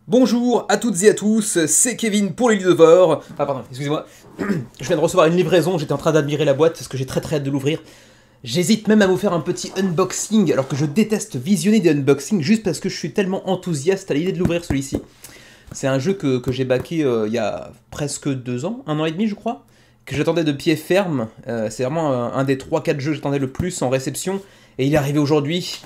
Bonjour à toutes et à tous, c'est Kevin pour les Ludovores. Ah pardon, excusez-moi, je viens de recevoir une livraison, j'étais en train d'admirer la boîte parce que j'ai très hâte de l'ouvrir. J'hésite même à vous faire un petit unboxing, alors que je déteste visionner des unboxings juste parce que je suis tellement enthousiaste à l'idée de l'ouvrir celui-ci. C'est un jeu que j'ai backé il y a presque 2 ans, 1 an et demi je crois, que j'attendais de pied ferme. C'est vraiment un des 3-4 jeux que j'attendais le plus en réception, et il est arrivé aujourd'hui.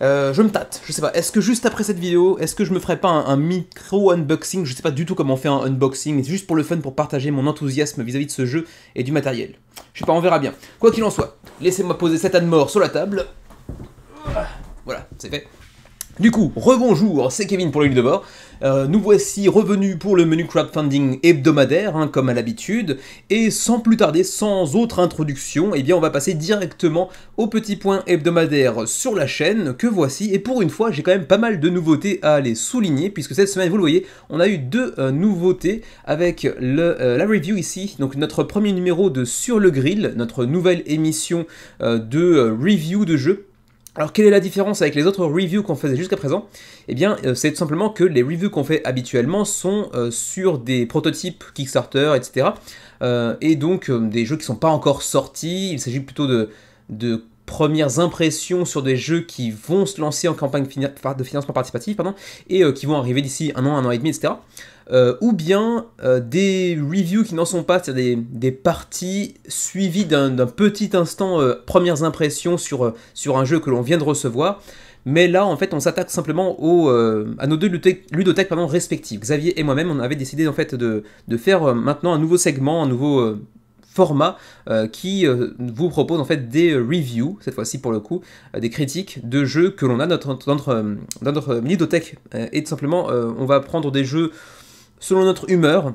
Je me tâte, je sais pas, est-ce que juste après cette vidéo, est-ce que je me ferais pas un micro-unboxing? Je sais pas du tout comment on fait un unboxing, mais c'est juste pour le fun, pour partager mon enthousiasme vis-à-vis de ce jeu et du matériel. Je sais pas, on verra bien. Quoi qu'il en soit, laissez-moi poser cette âne mort sur la table. Voilà, c'est fait. Du coup, rebonjour, c'est Kevin pour les Ludovores. Nous voici revenus pour le menu crowdfunding hebdomadaire, comme à l'habitude, et sans plus tarder, sans autre introduction, eh bien on va passer directement au petit point hebdomadaire sur la chaîne, que voici, et pour une fois, j'ai quand même pas mal de nouveautés à aller souligner, puisque cette semaine, vous le voyez, on a eu 2 nouveautés avec la review ici, donc notre premier numéro de Sur le Grill, notre nouvelle émission de review de jeux. Alors quelle est la différence avec les autres reviews qu'on faisait jusqu'à présent? Eh bien c'est tout simplement que les reviews qu'on fait habituellement sont sur des prototypes Kickstarter, etc. Et donc des jeux qui ne sont pas encore sortis, il s'agit plutôt de premières impressions sur des jeux qui vont se lancer en campagne de financement participatif, et qui vont arriver d'ici 1 an et demi, etc. Ou bien des reviews qui n'en sont pas, c'est-à-dire des parties suivies d'un petit instant premières impressions sur un jeu que l'on vient de recevoir. Mais là, en fait, on s'attaque simplement à nos 2 ludothèques respectives. Xavier et moi-même, on avait décidé en fait de faire maintenant un nouveau segment, un nouveau format qui vous propose en fait des reviews, cette fois-ci pour le coup, des critiques de jeux que l'on a dans notre ludothèque. Et tout simplement, on va prendre des jeux selon notre humeur,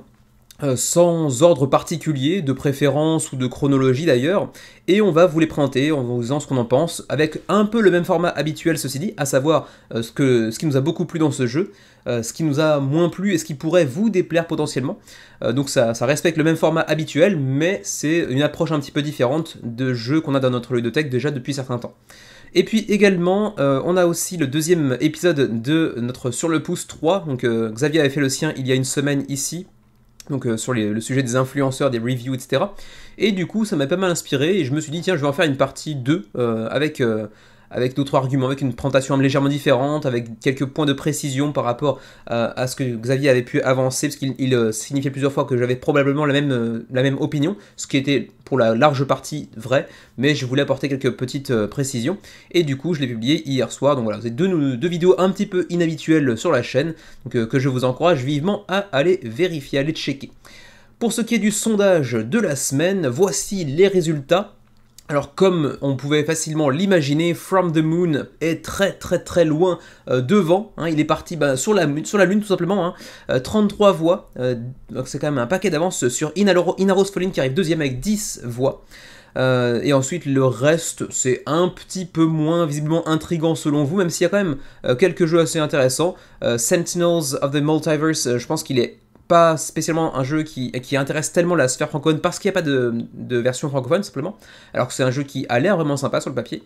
sans ordre particulier, de préférence ou de chronologie d'ailleurs, et on va vous les présenter en vous disant ce qu'on en pense, avec un peu le même format habituel ceci dit, à savoir ce qui nous a beaucoup plu dans ce jeu, ce qui nous a moins plu et ce qui pourrait vous déplaire potentiellement. Donc ça respecte le même format habituel, mais c'est une approche un petit peu différente de jeux qu'on a dans notre ludothèque déjà depuis certains temps. Et puis également, on a aussi le 2e épisode de notre Sur le pouce 3, donc Xavier avait fait le sien il y a une semaine ici, donc sur le sujet des influenceurs, des reviews, etc. Et du coup, ça m'a pas mal inspiré, et je me suis dit, tiens, je vais en faire une partie 2, avec d'autres arguments, avec une présentation légèrement différente, avec quelques points de précision par rapport à ce que Xavier avait pu avancer, parce qu'il signifiait plusieurs fois que j'avais probablement la même opinion, ce qui était pour la large partie vrai, mais je voulais apporter quelques petites précisions, et du coup je l'ai publié hier soir. Donc voilà, c'est deux vidéos un petit peu inhabituelles sur la chaîne, donc, que je vous encourage vivement à aller vérifier, à aller checker. Pour ce qui est du sondage de la semaine, voici les résultats. Alors comme on pouvait facilement l'imaginer, From the Moon est très loin devant, il est parti sur la Lune tout simplement, 33 voix, donc c'est quand même un paquet d'avance sur Inaros Fallen qui arrive 2e avec 10 voix. Et ensuite le reste c'est un petit peu moins visiblement intriguant selon vous, même s'il y a quand même quelques jeux assez intéressants. Sentinels of the Multiverse, je pense qu'il est pas spécialement un jeu qui intéresse tellement la sphère francophone parce qu'il n'y a pas de version francophone simplement, alors que c'est un jeu qui a l'air vraiment sympa sur le papier.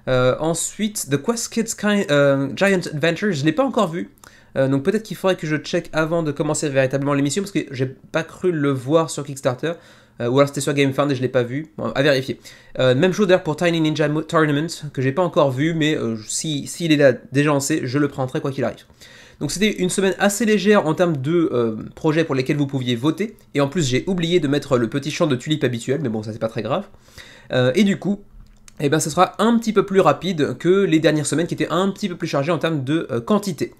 Ensuite, The Quest Kids Giant Adventure, je ne l'ai pas encore vu, donc peut-être qu'il faudrait que je check avant de commencer véritablement l'émission, parce que j'ai pas cru le voir sur Kickstarter, ou alors c'était sur GameFound et je l'ai pas vu, bon, à vérifier. Même chose d'ailleurs pour Tiny Ninja Tournament, que j'ai pas encore vu, mais s'il est là déjà lancé, je le prendrai quoi qu'il arrive. Donc c'était une semaine assez légère en termes de projets pour lesquels vous pouviez voter, et en plus j'ai oublié de mettre le petit champ de tulipe habituel, mais bon ça c'est pas très grave. Et du coup, eh ben, ce sera un petit peu plus rapide que les dernières semaines qui étaient un petit peu plus chargées en termes de quantité.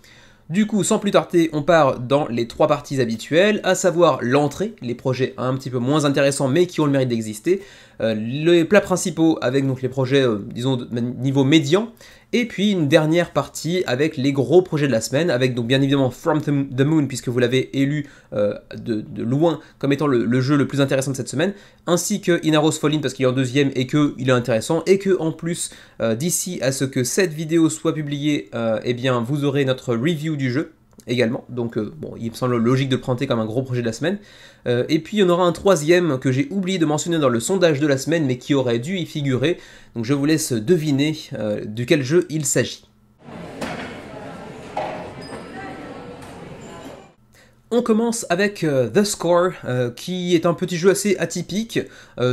Du coup, sans plus tarder, on part dans les 3 parties habituelles, à savoir l'entrée, les projets un petit peu moins intéressants mais qui ont le mérite d'exister, les plats principaux avec donc les projets, disons, de niveau médian, et puis une dernière partie avec les gros projets de la semaine, avec donc bien évidemment From the Moon, puisque vous l'avez élu de loin comme étant le jeu le plus intéressant de cette semaine, ainsi que Inaros Fallen parce qu'il est en 2e et qu'il est intéressant, et que en plus, d'ici à ce que cette vidéo soit publiée, eh bien vous aurez notre review du jeu également, donc bon, il me semble logique de le présenter comme un gros projet de la semaine. Et puis il y en aura un 3e que j'ai oublié de mentionner dans le sondage de la semaine, mais qui aurait dû y figurer, donc je vous laisse deviner de quel jeu il s'agit. On commence avec The Score, qui est un petit jeu assez atypique.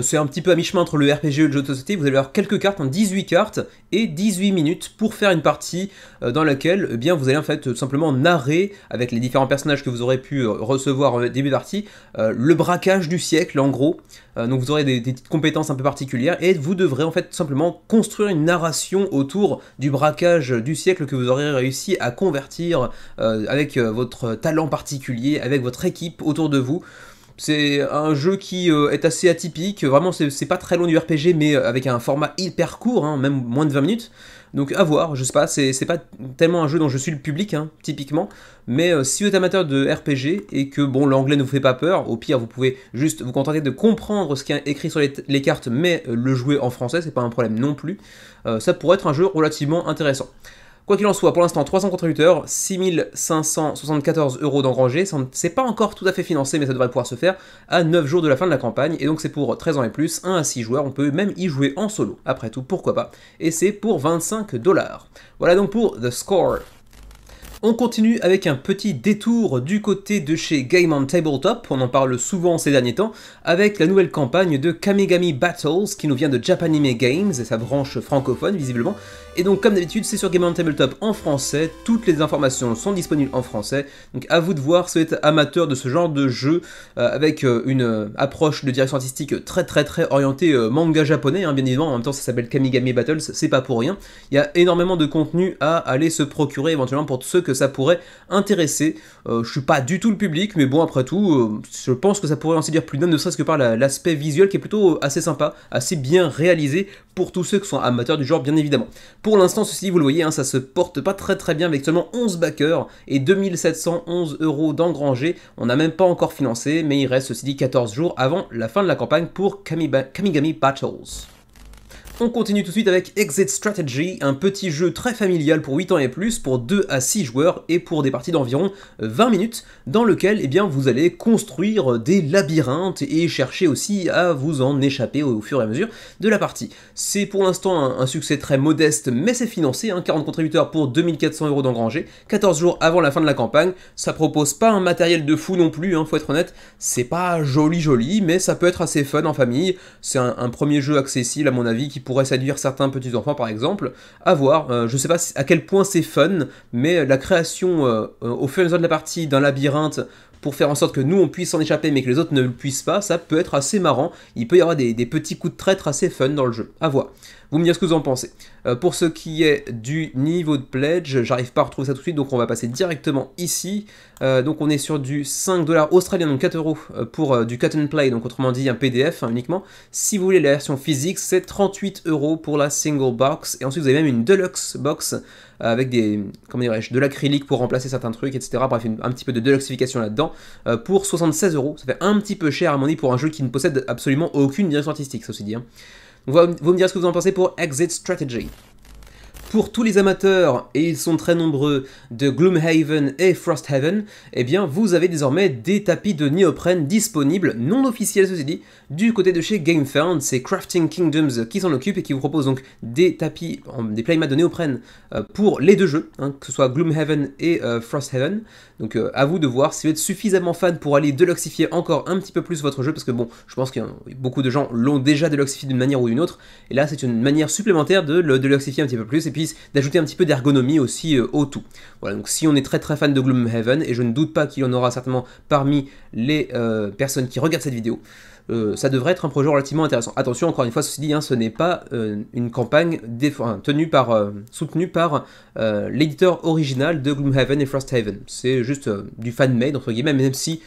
C'est un petit peu à mi-chemin entre le RPG et le jeu de société. Vous allez avoir quelques cartes, 18 cartes et 18 minutes pour faire une partie dans laquelle eh bien, vous allez en fait tout simplement narrer, avec les différents personnages que vous aurez pu recevoir en début de partie, le braquage du siècle en gros. Donc vous aurez des petites compétences un peu particulières et vous devrez en fait tout simplement construire une narration autour du braquage du siècle que vous aurez réussi à convertir avec votre talent particulier, avec votre équipe autour de vous. C'est un jeu qui est assez atypique, vraiment c'est pas très loin du RPG mais avec un format hyper court, hein, même moins de 20 minutes. Donc à voir, je sais pas, c'est pas tellement un jeu dont je suis le public, hein, typiquement, mais si vous êtes amateur de RPG et que bon l'anglais ne vous fait pas peur, au pire vous pouvez juste vous contenter de comprendre ce qui est écrit sur les cartes, mais le jouer en français, c'est pas un problème non plus. Ça pourrait être un jeu relativement intéressant. Quoi qu'il en soit, pour l'instant, 300 contributeurs, 6574 € d'engrangés, c'est pas encore tout à fait financé, mais ça devrait pouvoir se faire à 9 jours de la fin de la campagne, et donc c'est pour 13 ans et plus, 1 à 6 joueurs, on peut même y jouer en solo, après tout, pourquoi pas, et c'est pour 25 $. Voilà donc pour The Score. On continue avec un petit détour du côté de chez Game on Tabletop, on en parle souvent ces derniers temps, avec la nouvelle campagne de Kamigami Battles qui nous vient de Japanime Games et sa branche francophone visiblement. Et donc comme d'habitude c'est sur Game on Tabletop en français, toutes les informations sont disponibles en français, donc à vous de voir si vous êtes amateur de ce genre de jeu avec une approche de direction artistique très orientée manga japonais, hein, bien évidemment, en même temps ça s'appelle Kamigami Battles, c'est pas pour rien. Il y a énormément de contenu à aller se procurer éventuellement pour ceux que ça pourrait intéresser. Je suis pas du tout le public, mais bon après tout, je pense que ça pourrait en se dire plus d'un, ne serait-ce que par l'aspect visuel qui est plutôt assez sympa, assez bien réalisé pour tous ceux qui sont amateurs du genre bien évidemment. Pour l'instant, ceci vous le voyez, hein, ça se porte pas très bien avec seulement 11 backers et 2711 € d'engrangés. On n'a même pas encore financé, mais il reste ceci dit 14 jours avant la fin de la campagne pour Kamigami Battles. On continue tout de suite avec Exit Strategy, un petit jeu très familial pour 8 ans et plus, pour 2 à 6 joueurs et pour des parties d'environ 20 minutes, dans lequel eh bien, vous allez construire des labyrinthes et chercher aussi à vous en échapper au fur et à mesure de la partie. C'est pour l'instant un succès très modeste, mais c'est financé, hein, 40 contributeurs pour 2400 € d'engrangés, 14 jours avant la fin de la campagne. Ça propose pas un matériel de fou non plus, hein, faut être honnête, c'est pas joli, mais ça peut être assez fun en famille. C'est un premier jeu accessible à mon avis qui pourrait séduire certains petits enfants par exemple, à voir. Je sais pas à quel point c'est fun, mais la création au fur et à mesure de la partie d'un labyrinthe pour faire en sorte que nous on puisse s'en échapper mais que les autres ne le puissent pas, ça peut être assez marrant. Il peut y avoir des petits coups de traître assez fun dans le jeu, à voir. Vous me direz ce que vous en pensez. Pour ce qui est du niveau de pledge, j'arrive pas à retrouver ça tout de suite, donc on va passer directement ici. Donc on est sur du 5 $ australiens, donc 4 € pour du cut and play, donc autrement dit un PDF hein, uniquement. Si vous voulez la version physique, c'est 38 € pour la single box, et ensuite vous avez même une deluxe box avec des, comment dirais-je, de l'acrylique pour remplacer certains trucs, etc. Bref, un petit peu de deluxification là-dedans, pour 76 €. Ça fait un petit peu cher à mon avis pour un jeu qui ne possède absolument aucune direction artistique, ça aussi dit. Hein. Vous me direz ce que vous en pensez pour Exit Strategy. Pour tous les amateurs, et ils sont très nombreux, de Gloomhaven et Frosthaven, eh bien vous avez désormais des tapis de néoprène disponibles, non officiels ceci dit, du côté de chez GameFound. C'est Crafting Kingdoms qui s'en occupe et qui vous propose donc des tapis, des playmats de néoprène pour les deux jeux, hein, que ce soit Gloomhaven et Frosthaven. Donc à vous de voir si vous êtes suffisamment fan pour aller deluxifier encore un petit peu plus votre jeu, parce que bon, je pense que beaucoup de gens l'ont déjà deluxifié d'une manière ou d'une autre, et là c'est une manière supplémentaire de le deluxifier un petit peu plus, et puis d'ajouter un petit peu d'ergonomie aussi au tout. Voilà, donc si on est très fan de Gloomhaven, et je ne doute pas qu'il y en aura certainement parmi les personnes qui regardent cette vidéo, ça devrait être un projet relativement intéressant. Attention, encore une fois, ceci dit, hein, ce n'est pas une campagne soutenue par l'éditeur original de Gloomhaven et Frosthaven. C'est juste du fan-made, entre guillemets, même si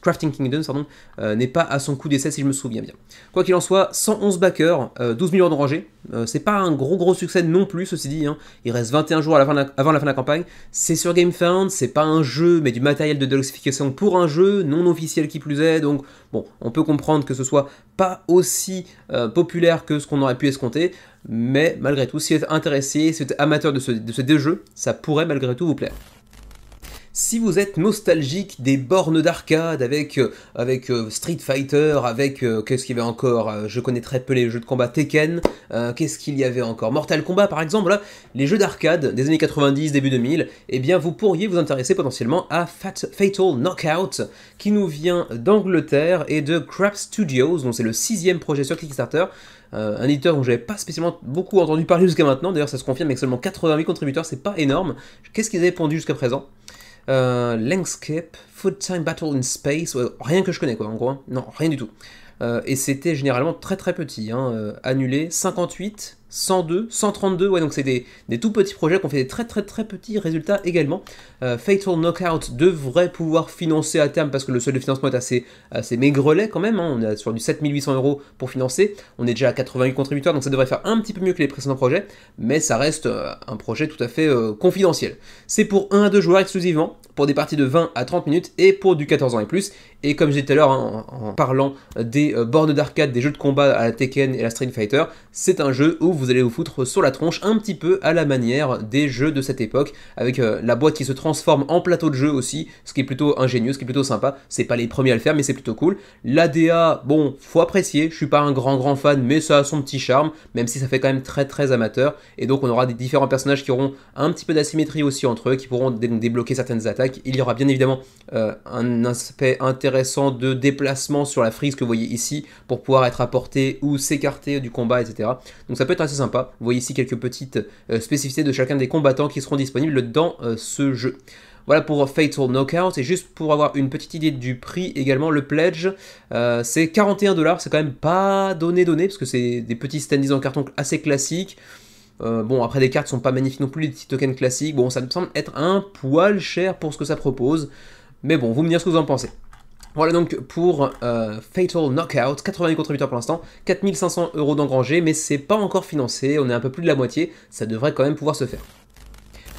Crafting Kingdoms n'est pas à son coup d'essai, si je me souviens bien. Quoi qu'il en soit, 111 backers, 12 millions d'engrangés, c'est pas un gros succès non plus, ceci dit, hein. Il reste 21 jours avant la fin de la campagne, c'est sur GameFound, c'est pas un jeu, mais du matériel de deluxification pour un jeu, non officiel qui plus est, donc bon, on peut comprendre que ce soit pas aussi populaire que ce qu'on aurait pu escompter, mais malgré tout, si vous êtes intéressé, si vous êtes amateur de ces deux jeux, ça pourrait malgré tout vous plaire. Si vous êtes nostalgique des bornes d'arcade avec Street Fighter, avec qu'est-ce qu'il y avait encore, je connais très peu les jeux de combat Tekken, qu'est-ce qu'il y avait encore, Mortal Kombat par exemple, là, les jeux d'arcade des années 90, début 2000, eh bien vous pourriez vous intéresser potentiellement à Fatal Knockout, qui nous vient d'Angleterre et de Crap Studios, donc c'est le 6e projet sur Kickstarter. Un éditeur dont j'avais pas spécialement beaucoup entendu parler jusqu'à maintenant, d'ailleurs ça se confirme avec seulement 88 contributeurs, c'est pas énorme. Qu'est-ce qu'ils avaient pondu jusqu'à présent? Landscape, Food Time Battle in Space, ouais, rien que je connais quoi en gros, hein. Non, rien du tout. Et c'était généralement très très petit, hein. Annulé, 58, 102, 132, ouais donc c'est des tout petits projets qui ont fait des très petits résultats également. Fatal Knockout devrait pouvoir financer à terme parce que le seuil de financement est assez maigrelet quand même, hein. On est sur du 7800 € pour financer, on est déjà à 88 contributeurs donc ça devrait faire un petit peu mieux que les précédents projets, mais ça reste un projet tout à fait confidentiel. C'est pour 1 à 2 joueurs exclusivement, pour des parties de 20 à 30 minutes et pour du 14 ans et plus. Et comme j'ai dit tout à l'heure, hein, en parlant des bornes d'arcade, des jeux de combat à la Tekken et la Street Fighter, c'est un jeu où vous allez vous foutre sur la tronche un petit peu à la manière des jeux de cette époque, avec la boîte qui se transforme en plateau de jeu aussi, ce qui est plutôt ingénieux, ce qui est plutôt sympa. C'est pas les premiers à le faire, mais c'est plutôt cool. L'ADA, bon, faut apprécier, je suis pas un grand fan, mais ça a son petit charme, même si ça fait quand même très amateur. Et donc on aura des différents personnages qui auront un petit peu d'asymétrie aussi entre eux, qui pourront débloquer certaines attaques. Il y aura bien évidemment un aspect intéressant de déplacement sur la frise que vous voyez ici pour pouvoir être apporté ou s'écarter du combat, etc. Donc ça peut être assez sympa. Vous voyez ici quelques petites spécificités de chacun des combattants qui seront disponibles dans ce jeu. Voilà pour Fatal Knockout, et juste pour avoir une petite idée du prix également, le pledge, c'est 41 $, c'est quand même pas donné, parce que c'est des petits standees en carton assez classiques. Bon, après les cartes sont pas magnifiques non plus, les petits tokens classiques, bon ça me semble être un poil cher pour ce que ça propose, mais bon, vous me direz ce que vous en pensez. Voilà donc pour Fatal Knockout, 80 contributeurs pour l'instant, 4500 € d'engrangés, mais c'est pas encore financé, on est un peu plus de la moitié, ça devrait quand même pouvoir se faire.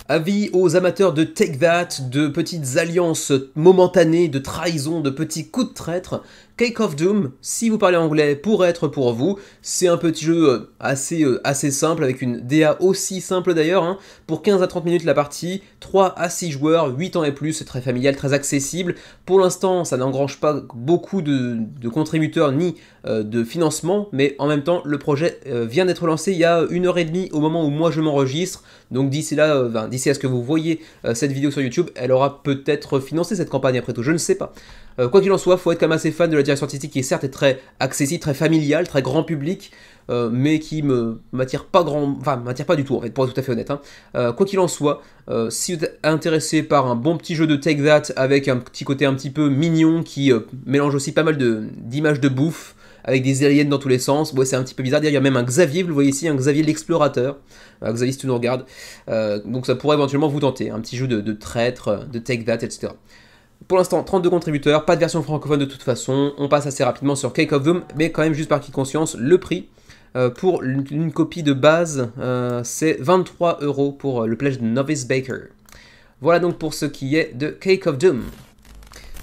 Avis aux amateurs de Take That, de petites alliances momentanées, de trahison, de petits coups de traître, Cake of Doom, si vous parlez anglais, pourrait être pour vous. C'est un petit jeu assez simple, avec une DA aussi simple d'ailleurs, hein. Pour 15 à 30 minutes la partie, 3 à 6 joueurs, 8 ans et plus, c'est très familial, très accessible. Pour l'instant, ça n'engrange pas beaucoup de contributeurs ni de financement, mais en même temps, le projet vient d'être lancé il y a 1h30 au moment où moi je m'enregistre. Donc d'ici là, d'ici à ce que vous voyez cette vidéo sur YouTube, elle aura peut-être financé cette campagne après tout, je ne sais pas. Quoi qu'il en soit, il faut être quand même assez fan de la direction artistique qui est certes très accessible, très familiale, très grand public, mais qui m'attire pas du tout en fait, pour être tout à fait honnête, hein. Quoi qu'il en soit, si vous êtes intéressé par un bon petit jeu de Take That avec un petit côté un petit peu mignon qui mélange aussi pas mal d'images de bouffe, avec des aliens dans tous les sens, bon, c'est un petit peu bizarre. D'ailleurs, il y a même un Xavier, vous le voyez ici, un Xavier l'explorateur. Xavier, si tu nous regardes. Donc ça pourrait éventuellement vous tenter, un petit jeu de traître, de Take That, etc. Pour l'instant, 32 contributeurs, pas de version francophone de toute façon. On passe assez rapidement sur Cake of Doom, mais quand même, juste par acquis de conscience, le prix pour une copie de base, c'est 23 € pour le pledge de Novice Baker. Voilà donc pour ce qui est de Cake of Doom.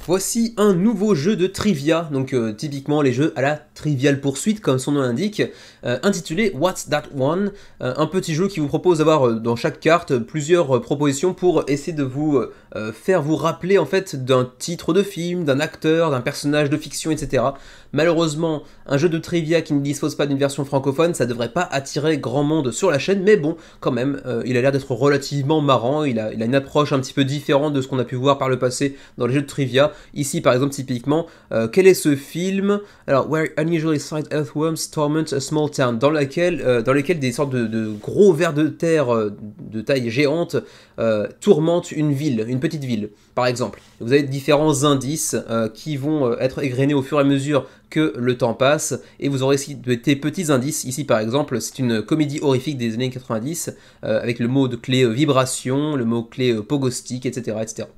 Voici un nouveau jeu de trivia, donc typiquement les jeux à la Trivial Pursuit comme son nom l'indique, intitulé What's That One, un petit jeu qui vous propose d'avoir dans chaque carte plusieurs propositions pour essayer de vous faire vous rappeler en fait d'un titre de film, d'un acteur, d'un personnage de fiction, etc. Malheureusement, un jeu de trivia qui ne dispose pas d'une version francophone, ça devrait pas attirer grand monde sur la chaîne, mais bon, quand même, il a l'air d'être relativement marrant, il a une approche un petit peu différente de ce qu'on a pu voir par le passé dans les jeux de trivia. Ici, par exemple, typiquement, quel est ce film? Alors, Where Unusually Sized Earthworms Torment a Small Town, dans lequel des sortes de gros vers de terre de taille géante tourmentent une ville, une petite ville, par exemple. Vous avez différents indices qui vont être égrenés au fur et à mesure que le temps passe, et vous aurez aussi des petits indices. Ici par exemple, c'est une comédie horrifique des années 90, avec le mot de clé vibration, le mot clé pogo stick, etc., etc.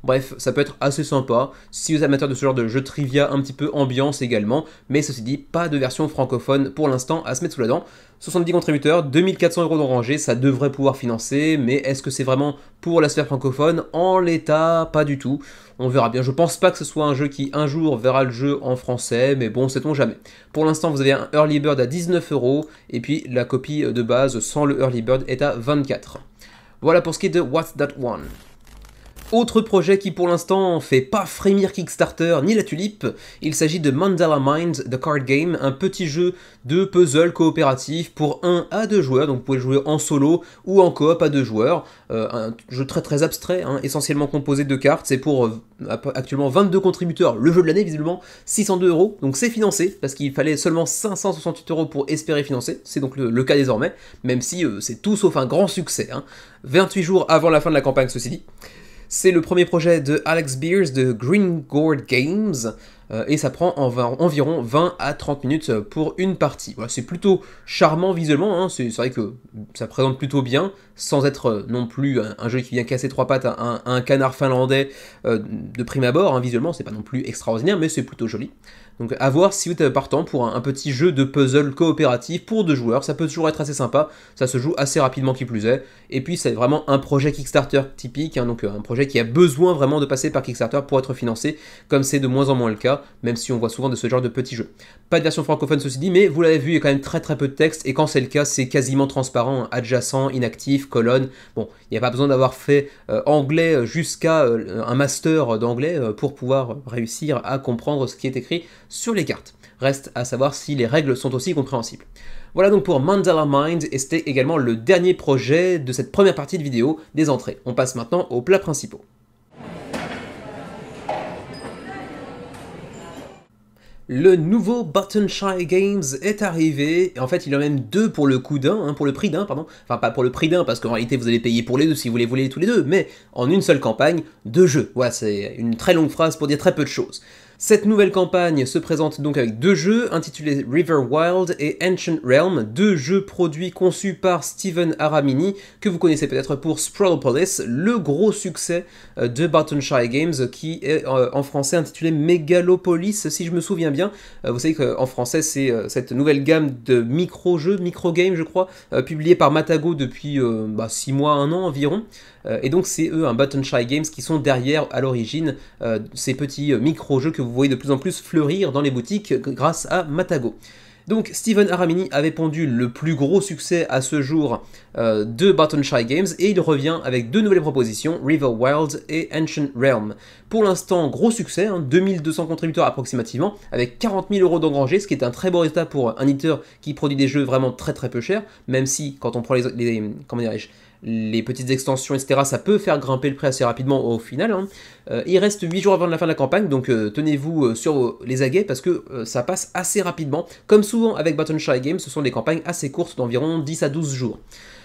Bref, ça peut être assez sympa, si vous êtes amateur de ce genre de jeu trivia un petit peu ambiance également, mais ceci dit, pas de version francophone pour l'instant à se mettre sous la dent. 70 contributeurs, 2400 € d'engrangés, ça devrait pouvoir financer, mais est-ce que c'est vraiment pour la sphère francophone? En l'état, pas du tout. On verra bien, je pense pas que ce soit un jeu qui un jour verra le jeu en français, mais bon, sait-on jamais. Pour l'instant, vous avez un Early Bird à 19 €, et puis la copie de base sans le Early Bird est à 24. Voilà pour ce qui est de What's That One. Autre projet qui pour l'instant fait pas frémir Kickstarter ni la tulipe, il s'agit de Mandala Mind, The Card Game, un petit jeu de puzzle coopératif pour 1 à 2 joueurs, donc vous pouvez le jouer en solo ou en coop à 2 joueurs, un jeu très abstrait, hein, essentiellement composé de cartes, c'est pour actuellement 22 contributeurs, le jeu de l'année visiblement, 602 €, donc c'est financé, parce qu'il fallait seulement 568 € pour espérer financer, c'est donc le cas désormais, même si c'est tout sauf un grand succès, hein. 28 jours avant la fin de la campagne ceci dit. C'est le premier projet de Alex Beers de Green Gourd Games, et ça prend environ 20 à 30 minutes pour une partie. Voilà, c'est plutôt charmant visuellement, hein, c'est vrai que ça présente plutôt bien, sans être non plus un jeu qui vient casser 3 pattes à un canard finlandais de prime abord, hein, visuellement c'est pas non plus extraordinaire, mais c'est plutôt joli. Donc à voir si vous êtes partant pour un petit jeu de puzzle coopératif pour 2 joueurs, ça peut toujours être assez sympa, ça se joue assez rapidement qui plus est, et puis c'est vraiment un projet Kickstarter typique, hein, donc un projet qui a besoin vraiment de passer par Kickstarter pour être financé, comme c'est de moins en moins le cas, même si on voit souvent de ce genre de petits jeux. Pas de version francophone ceci dit, mais vous l'avez vu, il y a quand même très peu de texte, et quand c'est le cas, c'est quasiment transparent, adjacent, inactif, colonne, bon, il n'y a pas besoin d'avoir fait anglais jusqu'à un master d'anglais pour pouvoir réussir à comprendre ce qui est écrit sur les cartes. Reste à savoir si les règles sont aussi compréhensibles. Voilà donc pour Mandala Mind, et c'était également le dernier projet de cette première partie de vidéo des entrées. On passe maintenant aux plats principaux. Le nouveau Button Shy Games est arrivé, et en fait il y en a même 2 pour le coût d'un, hein, pour le prix d'un, pardon, enfin pas pour le prix d'un parce qu'en réalité vous allez payer pour les 2 si vous les voulez tous les 2, mais en une seule campagne, 2 jeux. Voilà, c'est une très longue phrase pour dire très peu de choses. Cette nouvelle campagne se présente donc avec 2 jeux intitulés River Wild et Ancient Realm, 2 jeux produits conçus par Steven Aramini, que vous connaissez peut-être pour Sprawlopolis, le gros succès de Button Shy Games qui est en français intitulé Megalopolis si je me souviens bien. Vous savez qu'en français c'est cette nouvelle gamme de micro-jeux, micro-games je crois, publiée par Matago depuis 6 mois, 1 an environ. Et donc c'est eux, un Button Shy Games, qui sont derrière à l'origine ces petits micro-jeux que vous voyez de plus en plus fleurir dans les boutiques grâce à Matago. Donc Steven Aramini avait pondu le plus gros succès à ce jour de Button Shy Games, et il revient avec 2 nouvelles propositions, River Wild et Ancient Realm. Pour l'instant, gros succès, hein, 2200 contributeurs approximativement, avec 40 000 € d'engrangés, ce qui est un très beau résultat pour un éditeur qui produit des jeux vraiment très peu chers, même si quand on prend les petites extensions, etc., ça peut faire grimper le prix assez rapidement au final, hein. Il reste 8 jours avant la fin de la campagne, donc tenez-vous sur les aguets parce que ça passe assez rapidement. Comme souvent avec Button Shy Games, ce sont des campagnes assez courtes d'environ 10 à 12 jours.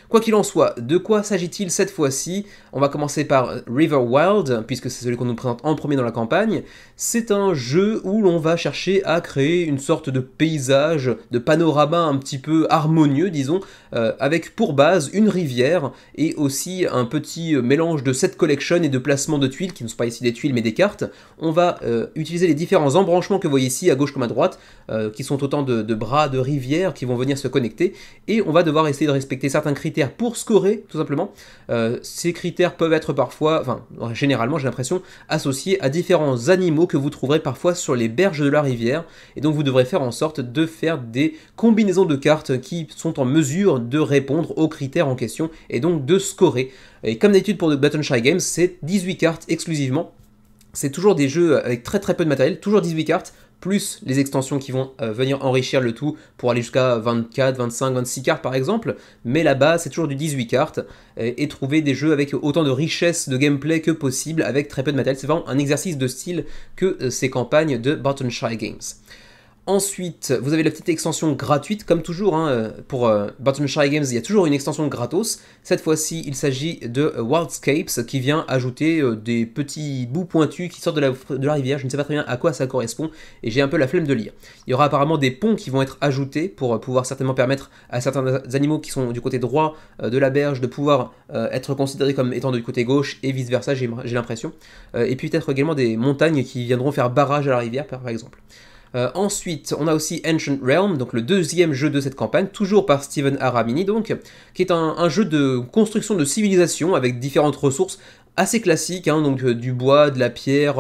Quoi qu'il en soit, de quoi s'agit-il cette fois-ci? On va commencer par River Wild, puisque c'est celui qu'on nous présente en premier dans la campagne. C'est un jeu où l'on va chercher à créer une sorte de paysage, de panorama un petit peu harmonieux, disons, avec pour base une rivière et aussi un petit mélange de set collection et de placement de tuiles, qui ne sont pas ici des tuiles mais des cartes. On va utiliser les différents embranchements que vous voyez ici, à gauche comme à droite, qui sont autant de bras de rivière qui vont venir se connecter, et on va devoir essayer de respecter certains critères pour scorer, tout simplement. Ces critères peuvent être parfois, enfin généralement j'ai l'impression, associés à différents animaux que vous trouverez parfois sur les berges de la rivière, et donc vous devrez faire en sorte de faire des combinaisons de cartes qui sont en mesure de répondre aux critères en question, et donc de scorer. Et comme d'habitude pour Button Shy Games, c'est 18 cartes exclusivement. C'est toujours des jeux avec très peu de matériel, toujours 18 cartes, plus les extensions qui vont venir enrichir le tout pour aller jusqu'à 24, 25, 26 cartes par exemple, mais là-bas c'est toujours du 18 cartes, et trouver des jeux avec autant de richesse de gameplay que possible, avec très peu de matériel, c'est vraiment un exercice de style que ces campagnes de Button Shy Games. Ensuite, vous avez la petite extension gratuite, comme toujours, hein, pour Button Shy Games, il y a toujours une extension gratos. Cette fois-ci, il s'agit de Wildscapes, qui vient ajouter des petits bouts pointus qui sortent de la rivière. Je ne sais pas très bien à quoi ça correspond, et j'ai un peu la flemme de lire. Il y aura apparemment des ponts qui vont être ajoutés pour pouvoir certainement permettre à certains animaux qui sont du côté droit de la berge de pouvoir être considérés comme étant du côté gauche, et vice-versa, j'ai l'impression. Et puis peut-être également des montagnes qui viendront faire barrage à la rivière, par exemple. Ensuite, on a aussi Ancient Realm, donc le deuxième jeu de cette campagne, toujours par Steven Aramini, donc, qui est un jeu de construction de civilisation avec différentes ressources, assez classique, hein, donc du bois, de la pierre,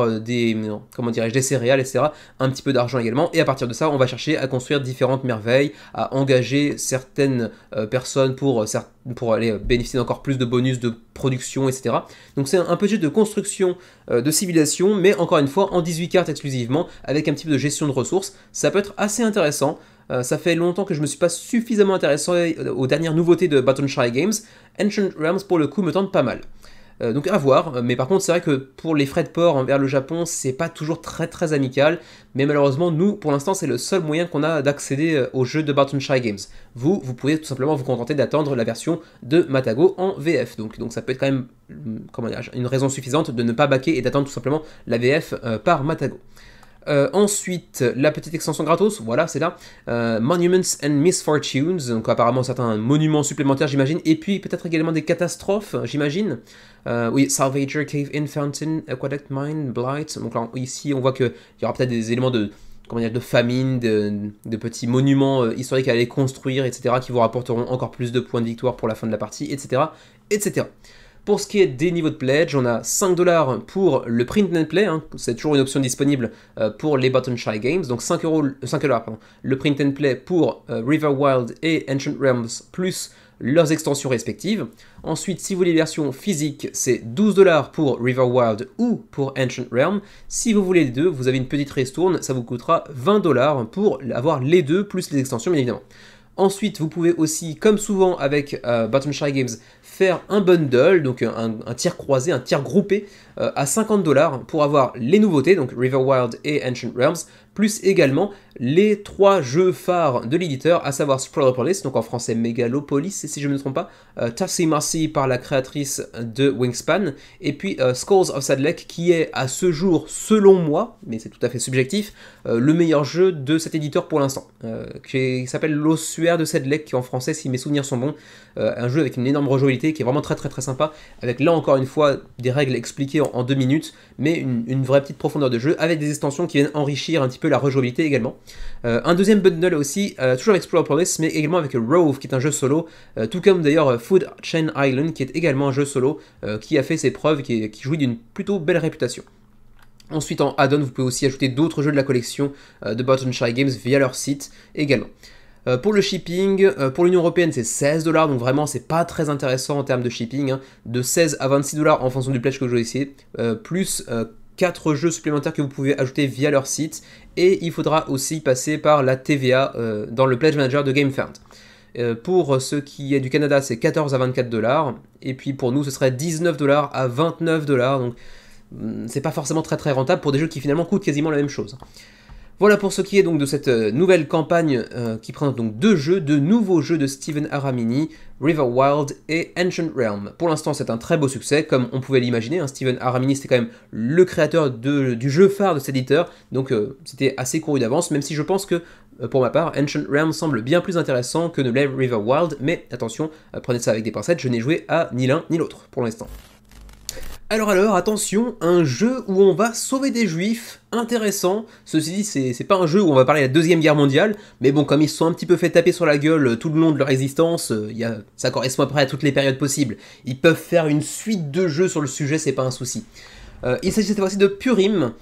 comment dirais-je, des céréales, etc. Un petit peu d'argent également, et à partir de ça, on va chercher à construire différentes merveilles, à engager certaines personnes pour aller bénéficier d'encore plus de bonus de production, etc. Donc c'est un peu jeu de construction de civilisation, mais encore une fois en 18 cartes exclusivement, avec un petit peu de gestion de ressources. Ça peut être assez intéressant. Ça fait longtemps que je me suis pas suffisamment intéressé aux dernières nouveautés de Baton Shy Games. Ancient Realms pour le coup me tente pas mal. Donc à voir, mais par contre c'est vrai que pour les frais de port vers le Japon, c'est pas toujours très amical, mais malheureusement nous, pour l'instant, c'est le seul moyen qu'on a d'accéder au jeu de Baton Shy Games. Vous pouvez tout simplement vous contenter d'attendre la version de Matago en VF, donc ça peut être quand même, comment dire, une raison suffisante de ne pas backer et d'attendre tout simplement la VF par Matago. Ensuite, la petite extension gratos, voilà, c'est là. Monuments and Misfortunes, donc apparemment certains monuments supplémentaires, j'imagine, et puis peut-être également des catastrophes, j'imagine. Oui, Salvager, Cave In, Fountain, Aqueduct Mine, Blight. Donc là, ici, on voit qu'il y aura peut-être des éléments de, comment dire, de famine, de petits monuments historiques à aller construire, etc., qui vous rapporteront encore plus de points de victoire pour la fin de la partie, etc., etc. Pour ce qui est des niveaux de pledge, on a 5$ pour le print and play, hein, c'est toujours une option disponible pour les Baton Shy Games, donc 5 $, le print and play pour River Wild et Ancient Realms, plus leurs extensions respectives. Ensuite, si vous voulez les versions physiques, c'est 12$ pour River Wild ou pour Ancient Realm. Si vous voulez les deux, vous avez une petite ristourne, ça vous coûtera 20$ pour avoir les deux, plus les extensions bien évidemment. Ensuite, vous pouvez aussi, comme souvent avec Baton Shy Games, faire un bundle, donc un tir croisé, un tir groupé à 50$ pour avoir les nouveautés, donc River Wild et Ancient Realms, plus également les 3 jeux phares de l'éditeur, à savoir Sprawlopolis, donc en français Megalopolis, si je ne me trompe pas, Tassie Marcy par la créatrice de Wingspan, et puis Skulls of Sadlek, qui est à ce jour, selon moi, mais c'est tout à fait subjectif, le meilleur jeu de cet éditeur pour l'instant, qui s'appelle L'Ossuaire de Sadlek, qui en français, si mes souvenirs sont bons, un jeu avec une énorme rejouabilité, qui est vraiment très sympa, avec là encore une fois des règles expliquées en 2 minutes, mais une vraie petite profondeur de jeu, avec des extensions qui viennent enrichir un petit peu la rejouabilité également. Un deuxième bundle aussi, toujours avec Sprawlopolis, mais également avec Rove, qui est un jeu solo, tout comme d'ailleurs Food Chain Island, qui est également un jeu solo, qui a fait ses preuves, qui jouit d'une plutôt belle réputation. Ensuite, en add-on, vous pouvez aussi ajouter d'autres jeux de la collection de Baton Shy Games via leur site également. Pour le shipping, pour l'Union Européenne, c'est 16$, donc vraiment, c'est pas très intéressant en termes de shipping, hein, de 16 à 26$ en fonction du pledge que vous choisissez, plus 4 jeux supplémentaires que vous pouvez ajouter via leur site, et il faudra aussi passer par la TVA dans le Pledge Manager de GameFound. Pour ce qui est du Canada, c'est 14 à 24$, et puis pour nous, ce serait 19$ à 29$, donc c'est pas forcément très rentable pour des jeux qui finalement coûtent quasiment la même chose. Voilà pour ce qui est donc de cette nouvelle campagne qui présente donc deux nouveaux jeux de Steven Aramini, River Wild et Ancient Realm. Pour l'instant, c'est un très beau succès, comme on pouvait l'imaginer. Hein. Steven Aramini, c'était quand même le créateur du jeu phare de cet éditeur, donc c'était assez couru d'avance, même si je pense que, pour ma part, Ancient Realm semble bien plus intéressant que ne l'est River Wild, mais attention, prenez ça avec des pincettes, je n'ai joué à ni l'un ni l'autre pour l'instant. Alors, attention, un jeu où on va sauver des juifs, intéressant. Ceci dit, c'est pas un jeu où on va parler de la Deuxième Guerre mondiale, mais bon, comme ils se sont un petit peu fait taper sur la gueule tout le long de leur existence, ça correspond après à toutes les périodes possibles. Ils peuvent faire une suite de jeux sur le sujet, c'est pas un souci. Il s'agit cette fois-ci de Purim,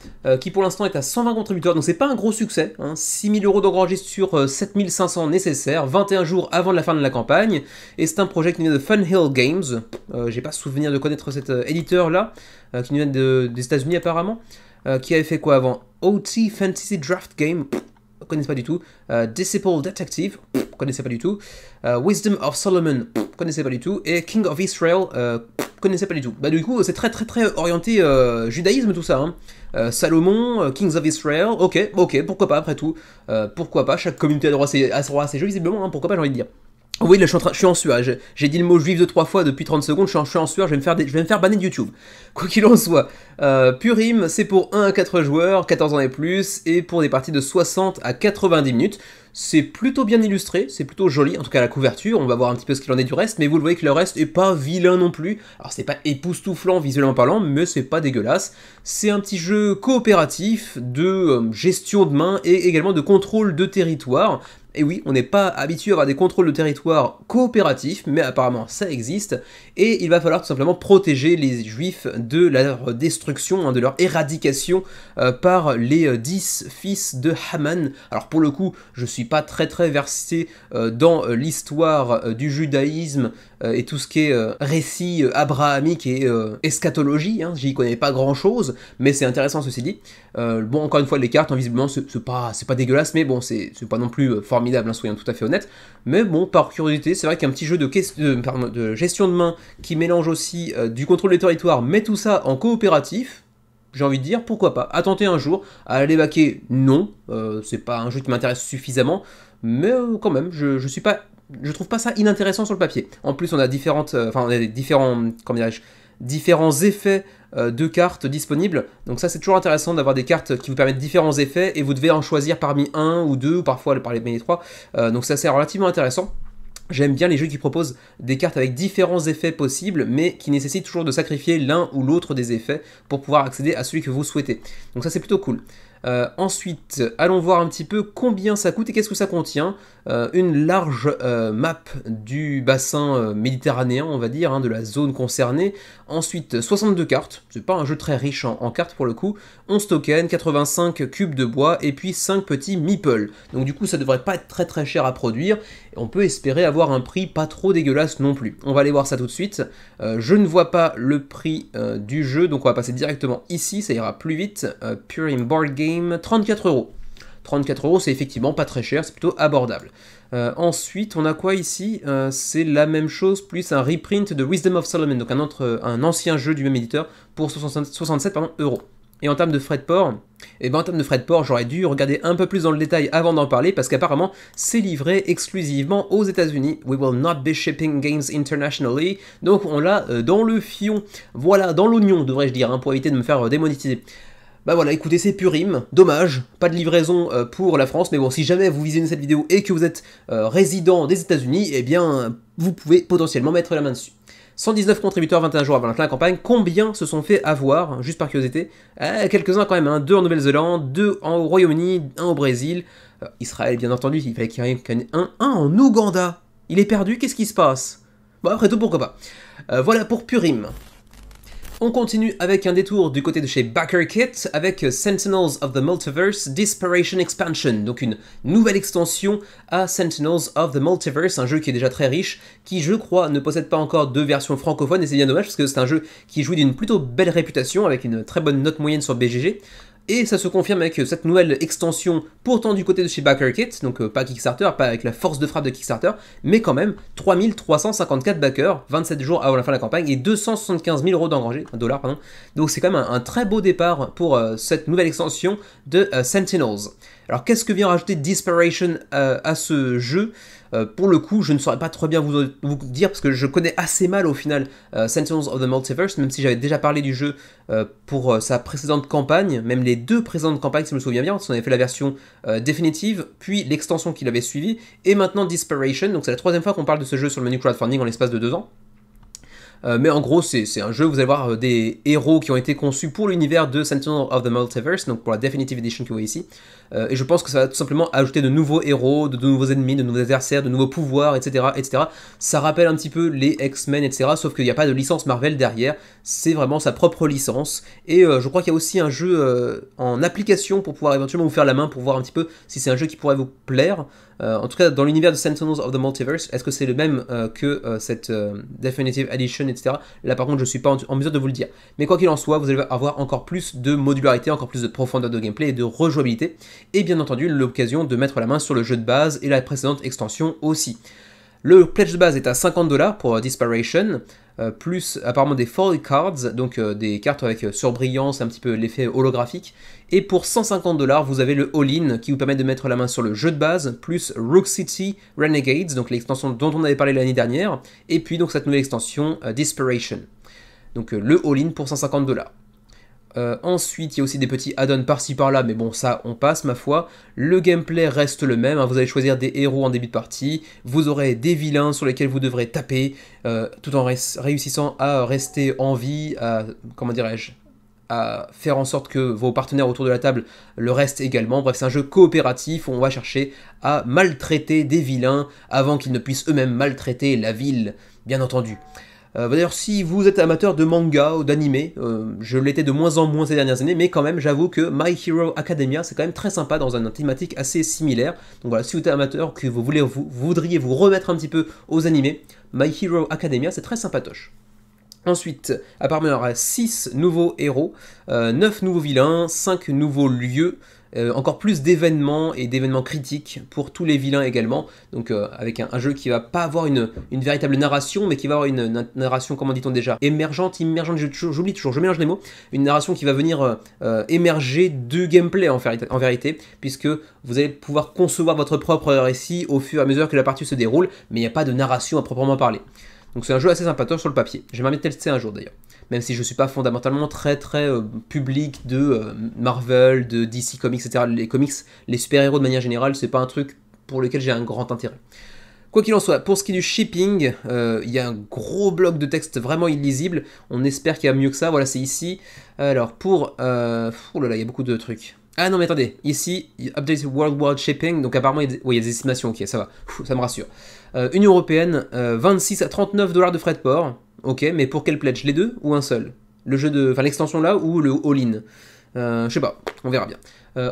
qui pour l'instant est à 120 contributeurs, donc c'est pas un gros succès, hein, 6 000 € d'engrangés sur 7 500 nécessaires, 21 jours avant la fin de la campagne, et c'est un projet qui vient de Funhill Games, j'ai pas souvenir de connaître cet éditeur-là, qui vient des États-Unis apparemment, qui avait fait quoi avant? OT Fantasy Draft Game, connaissez pas du tout, Disciple Detective, connaissez pas du tout, Wisdom of Solomon, connaissez pas du tout, et King of Israel, connaissais pas du tout. Bah du coup c'est très orienté judaïsme tout ça, hein. Salomon, Kings of Israel, ok, pourquoi pas après tout, pourquoi pas, chaque communauté a droit à ses jeux visiblement, hein, pourquoi pas j'ai envie de dire. Oui, là, je suis en sueur, j'ai dit le mot juif 2-3 fois depuis 30 secondes, je suis en sueur, je vais me faire banner de YouTube. Quoi qu'il en soit, Purim, c'est pour 1 à 4 joueurs, 14 ans et plus, et pour des parties de 60 à 90 minutes. C'est plutôt bien illustré, c'est plutôt joli, en tout cas la couverture, on va voir un petit peu ce qu'il en est du reste, mais vous le voyez que le reste est pas vilain non plus. Alors c'est pas époustouflant visuellement parlant, mais c'est pas dégueulasse. C'est un petit jeu coopératif de gestion de main et également de contrôle de territoire, Et oui, on n'est pas habitué à avoir des contrôles de territoire coopératifs, mais apparemment ça existe, et il va falloir tout simplement protéger les juifs de leur destruction, hein, de leur éradication par les 10 fils de Haman. Alors pour le coup, je suis pas très versé dans l'histoire du judaïsme et tout ce qui est récit abrahamique et eschatologie, hein, j'y connais pas grand chose, mais c'est intéressant ceci dit. Bon, encore une fois, les cartes, hein, visiblement, c'est pas dégueulasse, mais bon, c'est pas non plus formidable, hein, soyons tout à fait honnêtes. Mais bon, par curiosité, c'est vrai qu'un petit jeu de gestion de main qui mélange aussi du contrôle des territoires, mais tout ça en coopératif, j'ai envie de dire, pourquoi pas. À tenter un jour, à aller baquer, non, c'est pas un jeu qui m'intéresse suffisamment, mais quand même, je trouve pas ça inintéressant sur le papier. En plus, on a différents effets de cartes disponibles. Donc ça, c'est toujours intéressant d'avoir des cartes qui vous permettent différents effets et vous devez en choisir parmi un ou deux, ou parfois parmi les trois. Donc ça, c'est relativement intéressant. J'aime bien les jeux qui proposent des cartes avec différents effets possibles, mais qui nécessitent toujours de sacrifier l'un ou l'autre des effets pour pouvoir accéder à celui que vous souhaitez. Donc ça, c'est plutôt cool. Ensuite, allons voir un petit peu combien ça coûte et qu'est-ce que ça contient. Une large map du bassin méditerranéen, on va dire, hein, de la zone concernée. Ensuite, 62 cartes, c'est pas un jeu très riche en cartes pour le coup. 11 tokens, 85 cubes de bois et puis 5 petits meeples. Donc du coup, ça devrait pas être très cher à produire. Et on peut espérer avoir un prix pas trop dégueulasse non plus. On va aller voir ça tout de suite. Je ne vois pas le prix du jeu, donc on va passer directement ici, ça ira plus vite. Purim Board Game, 34 €. 34 €, c'est effectivement pas très cher, c'est plutôt abordable. Ensuite, on a quoi ici? C'est la même chose, plus un reprint de Wisdom of Solomon, donc un ancien jeu du même éditeur, pour 67 €. Et en termes de frais de port, j'aurais dû regarder un peu plus dans le détail avant d'en parler, parce qu'apparemment, c'est livré exclusivement aux États-Unis. We will not be shipping games internationally. Donc on l'a dans le fion, voilà, dans l'oignon, devrais-je dire, hein, pour éviter de me faire démonétiser. Bah voilà, écoutez, c'est Purim, dommage, pas de livraison pour la France, mais bon, si jamais vous visionnez cette vidéo et que vous êtes résident des États-Unis, eh bien, vous pouvez potentiellement mettre la main dessus. 119 contributeurs 21 jours avant la campagne, combien se sont fait avoir, juste par curiosité? Quelques-uns quand même, hein. 2 en Nouvelle-Zélande, 2 au Royaume-Uni, 1 au Brésil, Israël bien entendu, il fallait qu'il y ait un en Ouganda. Il est perdu, qu'est-ce qui se passe? Bon, après tout, pourquoi pas. Voilà pour Purim. On continue avec un détour du côté de chez BackerKit avec Sentinels of the Multiverse Disparation Expansion, donc une nouvelle extension à Sentinels of the Multiverse, un jeu qui est déjà très riche, qui je crois ne possède pas encore de version francophone, et c'est bien dommage parce que c'est un jeu qui jouit d'une plutôt belle réputation avec une très bonne note moyenne sur BGG. Et ça se confirme avec cette nouvelle extension, pourtant du côté de chez BackerKit, donc pas Kickstarter, pas avec la force de frappe de Kickstarter, mais quand même 3354 backers, 27 jours avant la fin de la campagne, et 275 000 € d'engrangés, $, pardon. Donc c'est quand même un très beau départ pour cette nouvelle extension de Sentinels. Alors qu'est-ce que vient rajouter Disparation à ce jeu? Pour le coup, je ne saurais pas très bien vous dire, parce que je connais assez mal au final Sentinels of the Multiverse, même si j'avais déjà parlé du jeu pour sa précédente campagne, même les 2 précédentes campagnes si je me souviens bien, parce qu'on avait fait la version définitive, puis l'extension qui l'avait suivi, et maintenant Disparation, donc c'est la 3e fois qu'on parle de ce jeu sur le menu crowdfunding en l'espace de 2 ans. Mais en gros, c'est un jeu, vous allez voir des héros qui ont été conçus pour l'univers de Sentinel of the Multiverse, donc pour la Definitive Edition que vous voyez ici. Et je pense que ça va tout simplement ajouter de nouveaux héros, de nouveaux ennemis, de nouveaux adversaires, de nouveaux pouvoirs, etc. etc. Ça rappelle un petit peu les X-Men, etc. Sauf qu'il n'y a pas de licence Marvel derrière, c'est vraiment sa propre licence. Et je crois qu'il y a aussi un jeu en application pour pouvoir éventuellement vous faire la main, pour voir un petit peu si c'est un jeu qui pourrait vous plaire. En tout cas, dans l'univers de Sentinels of the Multiverse, est-ce que c'est le même que cette Definitive Edition, etc. Là, par contre, je ne suis pas en mesure de vous le dire. Mais quoi qu'il en soit, vous allez avoir encore plus de modularité, encore plus de profondeur de gameplay et de rejouabilité. Et bien entendu, l'occasion de mettre la main sur le jeu de base et la précédente extension aussi. Le pledge de base est à 50 $ pour Disparation, plus apparemment des Foil Cards, donc des cartes avec surbrillance, un petit peu l'effet holographique. Et pour 150 $, vous avez le All-In qui vous permet de mettre la main sur le jeu de base, plus Rook City Renegades, donc l'extension dont on avait parlé l'année dernière, et puis donc cette nouvelle extension Disparation. Donc le All-In pour 150 $. Ensuite, il y a aussi des petits add-ons par-ci par-là, mais bon, ça, on passe, ma foi. Le gameplay reste le même, hein, vous allez choisir des héros en début de partie, vous aurez des vilains sur lesquels vous devrez taper, tout en réussissant à rester en vie, comment dirais-je, à faire en sorte que vos partenaires autour de la table le restent également. Bref, c'est un jeu coopératif où on va chercher à maltraiter des vilains avant qu'ils ne puissent eux-mêmes maltraiter la ville, bien entendu. D'ailleurs, si vous êtes amateur de manga ou d'anime, je l'étais de moins en moins ces dernières années, mais quand même, j'avoue que My Hero Academia, c'est quand même très sympa dans une thématique assez similaire. Donc voilà, si vous êtes amateur, que vous voudriez vous remettre un petit peu aux animés, My Hero Academia, c'est très sympatoche. Ensuite, apparemment, il y aura 6 nouveaux héros, 9 nouveaux vilains, 5 nouveaux lieux, encore plus d'événements et d'événements critiques pour tous les vilains également. Donc avec un jeu qui va pas avoir une véritable narration, mais qui va avoir une narration, comment dit-on déjà, émergente, j'oublie toujours, je mélange les mots. Une narration qui va venir émerger de gameplay en vérité, puisque vous allez pouvoir concevoir votre propre récit au fur et à mesure que la partie se déroule, mais il n'y a pas de narration à proprement parler. Donc c'est un jeu assez sympathique sur le papier. J'aimerais bien tester un jour d'ailleurs. Même si je ne suis pas fondamentalement très public de Marvel, de DC Comics, etc. Les comics, les super-héros de manière générale, c'est pas un truc pour lequel j'ai un grand intérêt. Quoi qu'il en soit, pour ce qui est du shipping, il y a un gros bloc de texte vraiment illisible. On espère qu'il y a mieux que ça. Voilà, c'est ici. Alors pour... oh là là, il y a beaucoup de trucs. Ah non mais attendez, ici, Update Worldwide Shipping, donc apparemment il y a des estimations, ok, ça va, ça me rassure. Union Européenne, 26 à 39 $ de frais de port, ok, mais pour quel pledge? Les deux ou un seul? Le jeu de, enfin l'extension là ou le all-in? Je sais pas, on verra bien.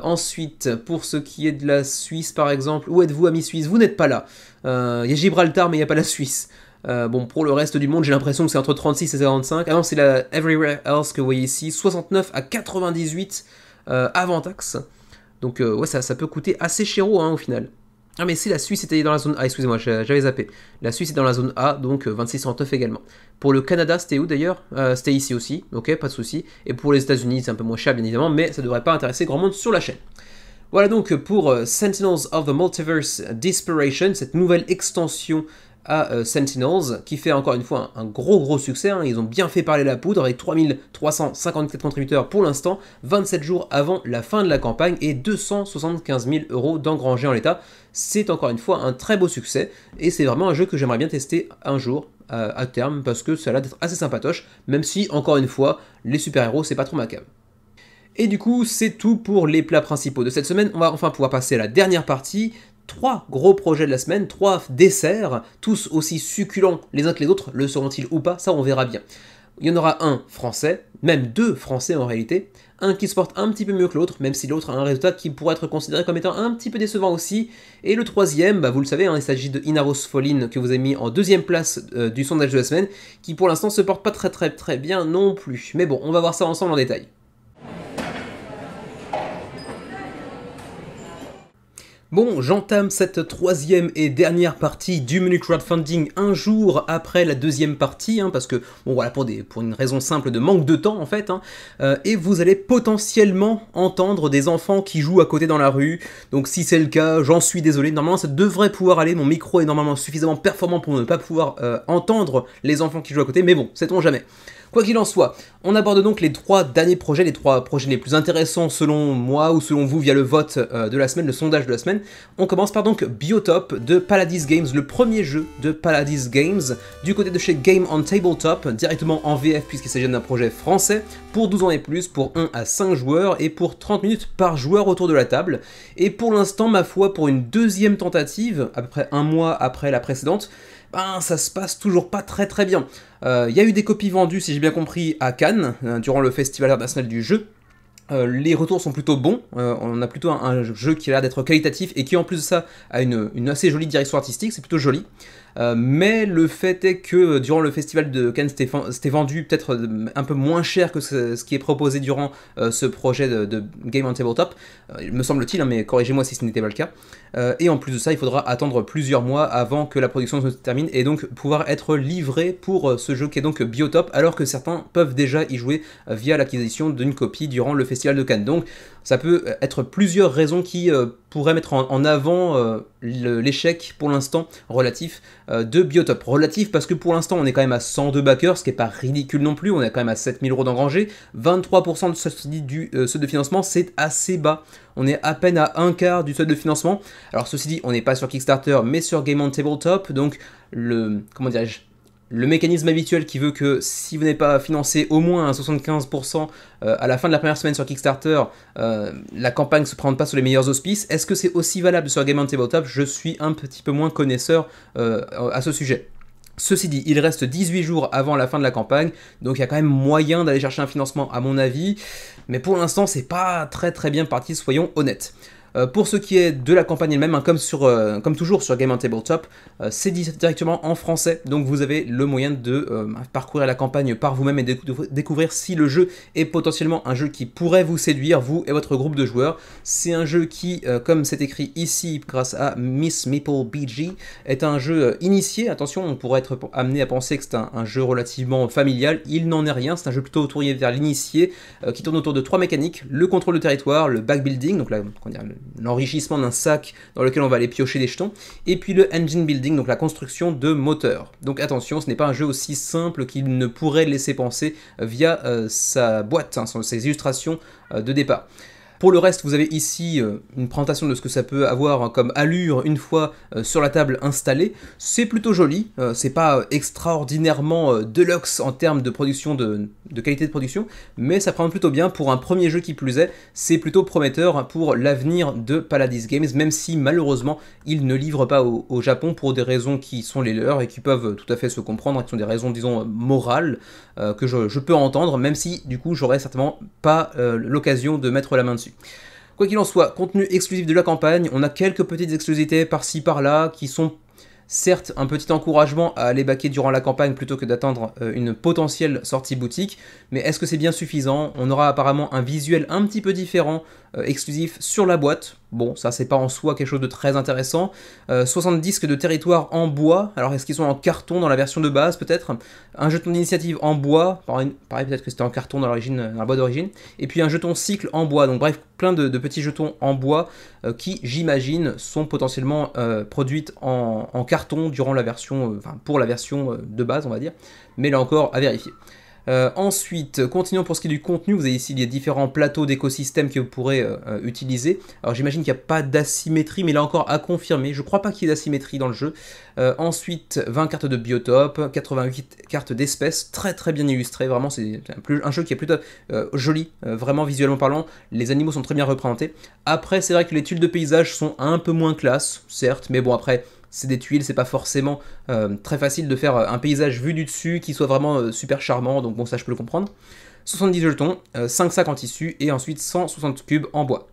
Ensuite, pour ce qui est de la Suisse par exemple, où êtes-vous amis suisses? Vous n'êtes pas là. Il y a Gibraltar mais il n'y a pas la Suisse. Bon, pour le reste du monde, j'ai l'impression que c'est entre 36 et 45. Ah non, c'est la Everywhere Else que vous voyez ici, 69 à 98 avant taxe. Donc ouais, ça peut coûter assez chéro hein, au final. Ah mais si la Suisse était dans la zone A, excusez-moi, j'avais zappé. La Suisse est dans la zone A, donc 26,69 également. Pour le Canada, c'était où d'ailleurs? C'était ici aussi, ok, pas de souci. Et pour les États-Unis, c'est un peu moins cher bien évidemment, mais ça devrait pas intéresser grand monde sur la chaîne. Voilà donc pour Sentinels of the Multiverse Desperation, cette nouvelle extension à Sentinels, qui fait encore une fois un gros succès, hein. Ils ont bien fait parler la poudre, avec 3354 contributeurs pour l'instant, 27 jours avant la fin de la campagne, et 275 000 € d'engrangés en l'état. C'est encore une fois un très beau succès, et c'est vraiment un jeu que j'aimerais bien tester un jour, à terme, parce que ça a l'air d'être assez sympatoche, même si, encore une fois, les super-héros, c'est pas trop ma cave. Et du coup, c'est tout pour les plats principaux de cette semaine. On va enfin pouvoir passer à la dernière partie. 3 gros projets de la semaine, 3 desserts, tous aussi succulents les uns que les autres, le seront-ils ou pas, ça on verra bien. Il y en aura un français, même 2 français en réalité, un qui se porte un petit peu mieux que l'autre, même si l'autre a un résultat qui pourrait être considéré comme étant un petit peu décevant aussi, et le troisième, bah vous le savez, hein, il s'agit de Inaros Fallin que vous avez mis en 2e place du sondage de la semaine, qui pour l'instant se porte pas très bien non plus, mais bon, on va voir ça ensemble en détail. Bon, j'entame cette 3e et dernière partie du menu crowdfunding un jour après la 2e partie, hein, parce que, bon voilà, pour une raison simple de manque de temps en fait, hein, et vous allez potentiellement entendre des enfants qui jouent à côté dans la rue, donc si c'est le cas, j'en suis désolé, normalement ça devrait pouvoir aller, mon micro est normalement suffisamment performant pour ne pas pouvoir entendre les enfants qui jouent à côté, mais bon, sait-on jamais. Quoi qu'il en soit, on aborde donc les 3 derniers projets, les 3 projets les plus intéressants selon moi ou selon vous via le vote de la semaine, le sondage de la semaine. On commence par donc Biotop de Paladis Games, le premier jeu de Paladis Games, du côté de chez Game on Tabletop, directement en VF puisqu'il s'agit d'un projet français, pour 12 ans et plus, pour 1 à 5 joueurs et pour 30 minutes par joueur autour de la table. Et pour l'instant, ma foi, pour une 2e tentative, à peu près 1 mois après la précédente, ben, ça se passe toujours pas très bien. Il y a eu des copies vendues, si j'ai bien compris, à Cannes, durant le Festival international du jeu. Les retours sont plutôt bons, on a plutôt un jeu qui a l'air d'être qualitatif et qui en plus de ça a une assez jolie direction artistique, c'est plutôt joli. Mais le fait est que durant le festival de Cannes, c'était vendu peut-être un peu moins cher que ce qui est proposé durant ce projet de Game on Tabletop, me semble-t-il, hein, mais corrigez-moi si ce n'était pas le cas. Et en plus de ça, il faudra attendre plusieurs mois avant que la production se termine et donc pouvoir être livré pour ce jeu qui est donc Biotop, alors que certains peuvent déjà y jouer via l'acquisition d'une copie durant le festival de Cannes. Donc ça peut être plusieurs raisons qui pourraient mettre en avant l'échec pour l'instant relatif de Biotop. Relatif parce que pour l'instant on est quand même à 102 backers, ce qui n'est pas ridicule non plus, on est quand même à 7000 € d'engrangés, 23% de seuil de financement, c'est assez bas. On est à peine à un quart du seuil de financement. Alors ceci dit, on n'est pas sur Kickstarter mais sur Game on Tabletop, donc comment dirais-je, le mécanisme habituel qui veut que si vous n'avez pas financé au moins un 75% à la fin de la première semaine sur Kickstarter, la campagne ne se présente pas sur les meilleurs auspices. Est-ce que c'est aussi valable sur Game on Tabletop? Je suis un petit peu moins connaisseur à ce sujet. Ceci dit, il reste 18 jours avant la fin de la campagne, donc il y a quand même moyen d'aller chercher un financement à mon avis, mais pour l'instant c'est pas très bien parti, soyons honnêtes. Pour ce qui est de la campagne elle-même, hein, comme toujours sur Game on Tabletop, c'est directement en français, donc vous avez le moyen de parcourir la campagne par vous-même et de découvrir si le jeu est potentiellement un jeu qui pourrait vous séduire, vous et votre groupe de joueurs. C'est un jeu qui, comme c'est écrit ici grâce à Miss Meeple BG, est un jeu initié. Attention, on pourrait être amené à penser que c'est un jeu relativement familial, il n'en est rien, c'est un jeu plutôt tourné vers l'initié, qui tourne autour de 3 mécaniques: le contrôle de territoire, le backbuilding, donc là, l'enrichissement d'un sac dans lequel on va aller piocher des jetons, et puis le engine building, donc la construction de moteurs. Donc attention, ce n'est pas un jeu aussi simple qu'il ne pourrait laisser penser via sa boîte, hein, ses illustrations de départ. Pour le reste, vous avez ici une présentation de ce que ça peut avoir comme allure une fois sur la table installée. C'est plutôt joli, c'est pas extraordinairement deluxe en termes de production, de qualité de production, mais ça prend plutôt bien pour un premier jeu qui plus est. C'est plutôt prometteur pour l'avenir de Palladies Games, même si malheureusement ils ne livrent pas au Japon pour des raisons qui sont les leurs et qui peuvent tout à fait se comprendre, qui sont des raisons, disons, morales, que je peux entendre, même si du coup j'aurais certainement pas l'occasion de mettre la main dessus. Quoi qu'il en soit, contenu exclusif de la campagne, on a quelques petites exclusivités par-ci par-là qui sont certes un petit encouragement à aller backer durant la campagne plutôt que d'attendre une potentielle sortie boutique, mais est-ce que c'est bien suffisant? On aura apparemment un visuel un petit peu différent, exclusif sur la boîte. Bon, ça c'est pas en soi quelque chose de très intéressant. 60 disques de territoire en bois, alors est-ce qu'ils sont en carton dans la version de base peut-être? Un jeton d'initiative en bois, pareil peut-être que c'était en carton dans la boîte d'origine, et puis un jeton cycle en bois, donc bref, plein de petits jetons en bois qui, j'imagine, sont potentiellement produites en carton durant la version, pour la version de base on va dire, mais là encore à vérifier. Ensuite, continuons pour ce qui est du contenu. Vous avez ici les différents plateaux d'écosystèmes que vous pourrez utiliser. Alors j'imagine qu'il n'y a pas d'asymétrie, mais là encore à confirmer. Je crois pas qu'il y ait d'asymétrie dans le jeu. Ensuite, 20 cartes de biotope, 88 cartes d'espèces, très bien illustrées. Vraiment, c'est un jeu qui est plutôt joli, vraiment visuellement parlant. Les animaux sont très bien représentés. Après, c'est vrai que les tuiles de paysage sont un peu moins classe, certes, mais bon après... c'est des tuiles, c'est pas forcément très facile de faire un paysage vu du dessus qui soit vraiment super charmant, donc bon ça je peux le comprendre. 70 jetons, 5 sacs en tissu et ensuite 160 cubes en bois.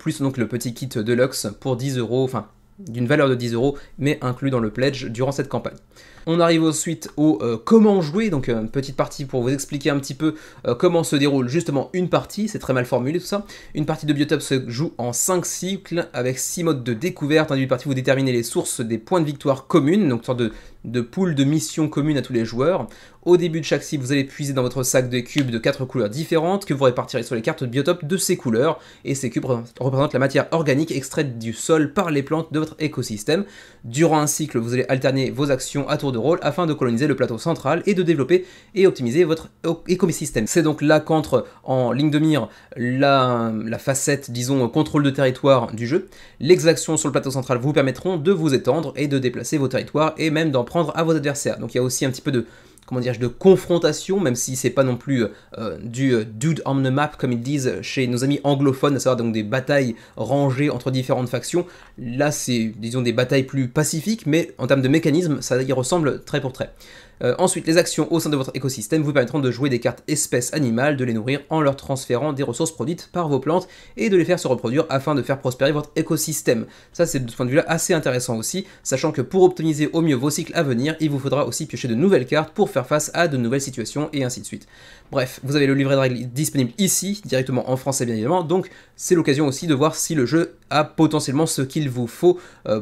Plus donc le petit kit Deluxe pour 10 €, enfin d'une valeur de 10 €, mais inclus dans le pledge durant cette campagne. On arrive ensuite au comment jouer, donc une petite partie pour vous expliquer un petit peu comment se déroule justement une partie, c'est très mal formulé tout ça. Une partie de Biotope se joue en 5 cycles avec 6 modes de découverte. En début de partie, vous déterminez les sources des points de victoire communes, donc une sorte de pool de missions communes à tous les joueurs. Au début de chaque cycle, vous allez puiser dans votre sac de cubes de 4 couleurs différentes que vous répartirez sur les cartes de Biotope de ces couleurs, et ces cubes représentent la matière organique extraite du sol par les plantes de votre écosystème. Durant un cycle, vous allez alterner vos actions à tour de rôle afin de coloniser le plateau central et de développer et optimiser votre écosystème. C'est donc là qu'entre en ligne de mire la facette, disons, contrôle de territoire du jeu. Les actions sur le plateau central vous permettront de vous étendre et de déplacer vos territoires et même d'en prendre à vos adversaires. Donc il y a aussi un petit peu de de confrontation, même si c'est pas non plus du dude on the map comme ils disent chez nos amis anglophones, à savoir donc des batailles rangées entre différentes factions. Là c'est, disons, des batailles plus pacifiques, mais en termes de mécanisme, ça y ressemble trait pour trait. Ensuite, les actions au sein de votre écosystème vous permettront de jouer des cartes espèces animales, de les nourrir en leur transférant des ressources produites par vos plantes et de les faire se reproduire afin de faire prospérer votre écosystème. Ça, c'est de ce point de vue-là assez intéressant aussi, sachant que pour optimiser au mieux vos cycles à venir, il vous faudra aussi piocher de nouvelles cartes pour faire face à de nouvelles situations et ainsi de suite. Bref, vous avez le livret de règles disponible ici, directement en français bien évidemment, donc c'est l'occasion aussi de voir si le jeu a potentiellement ce qu'il vous faut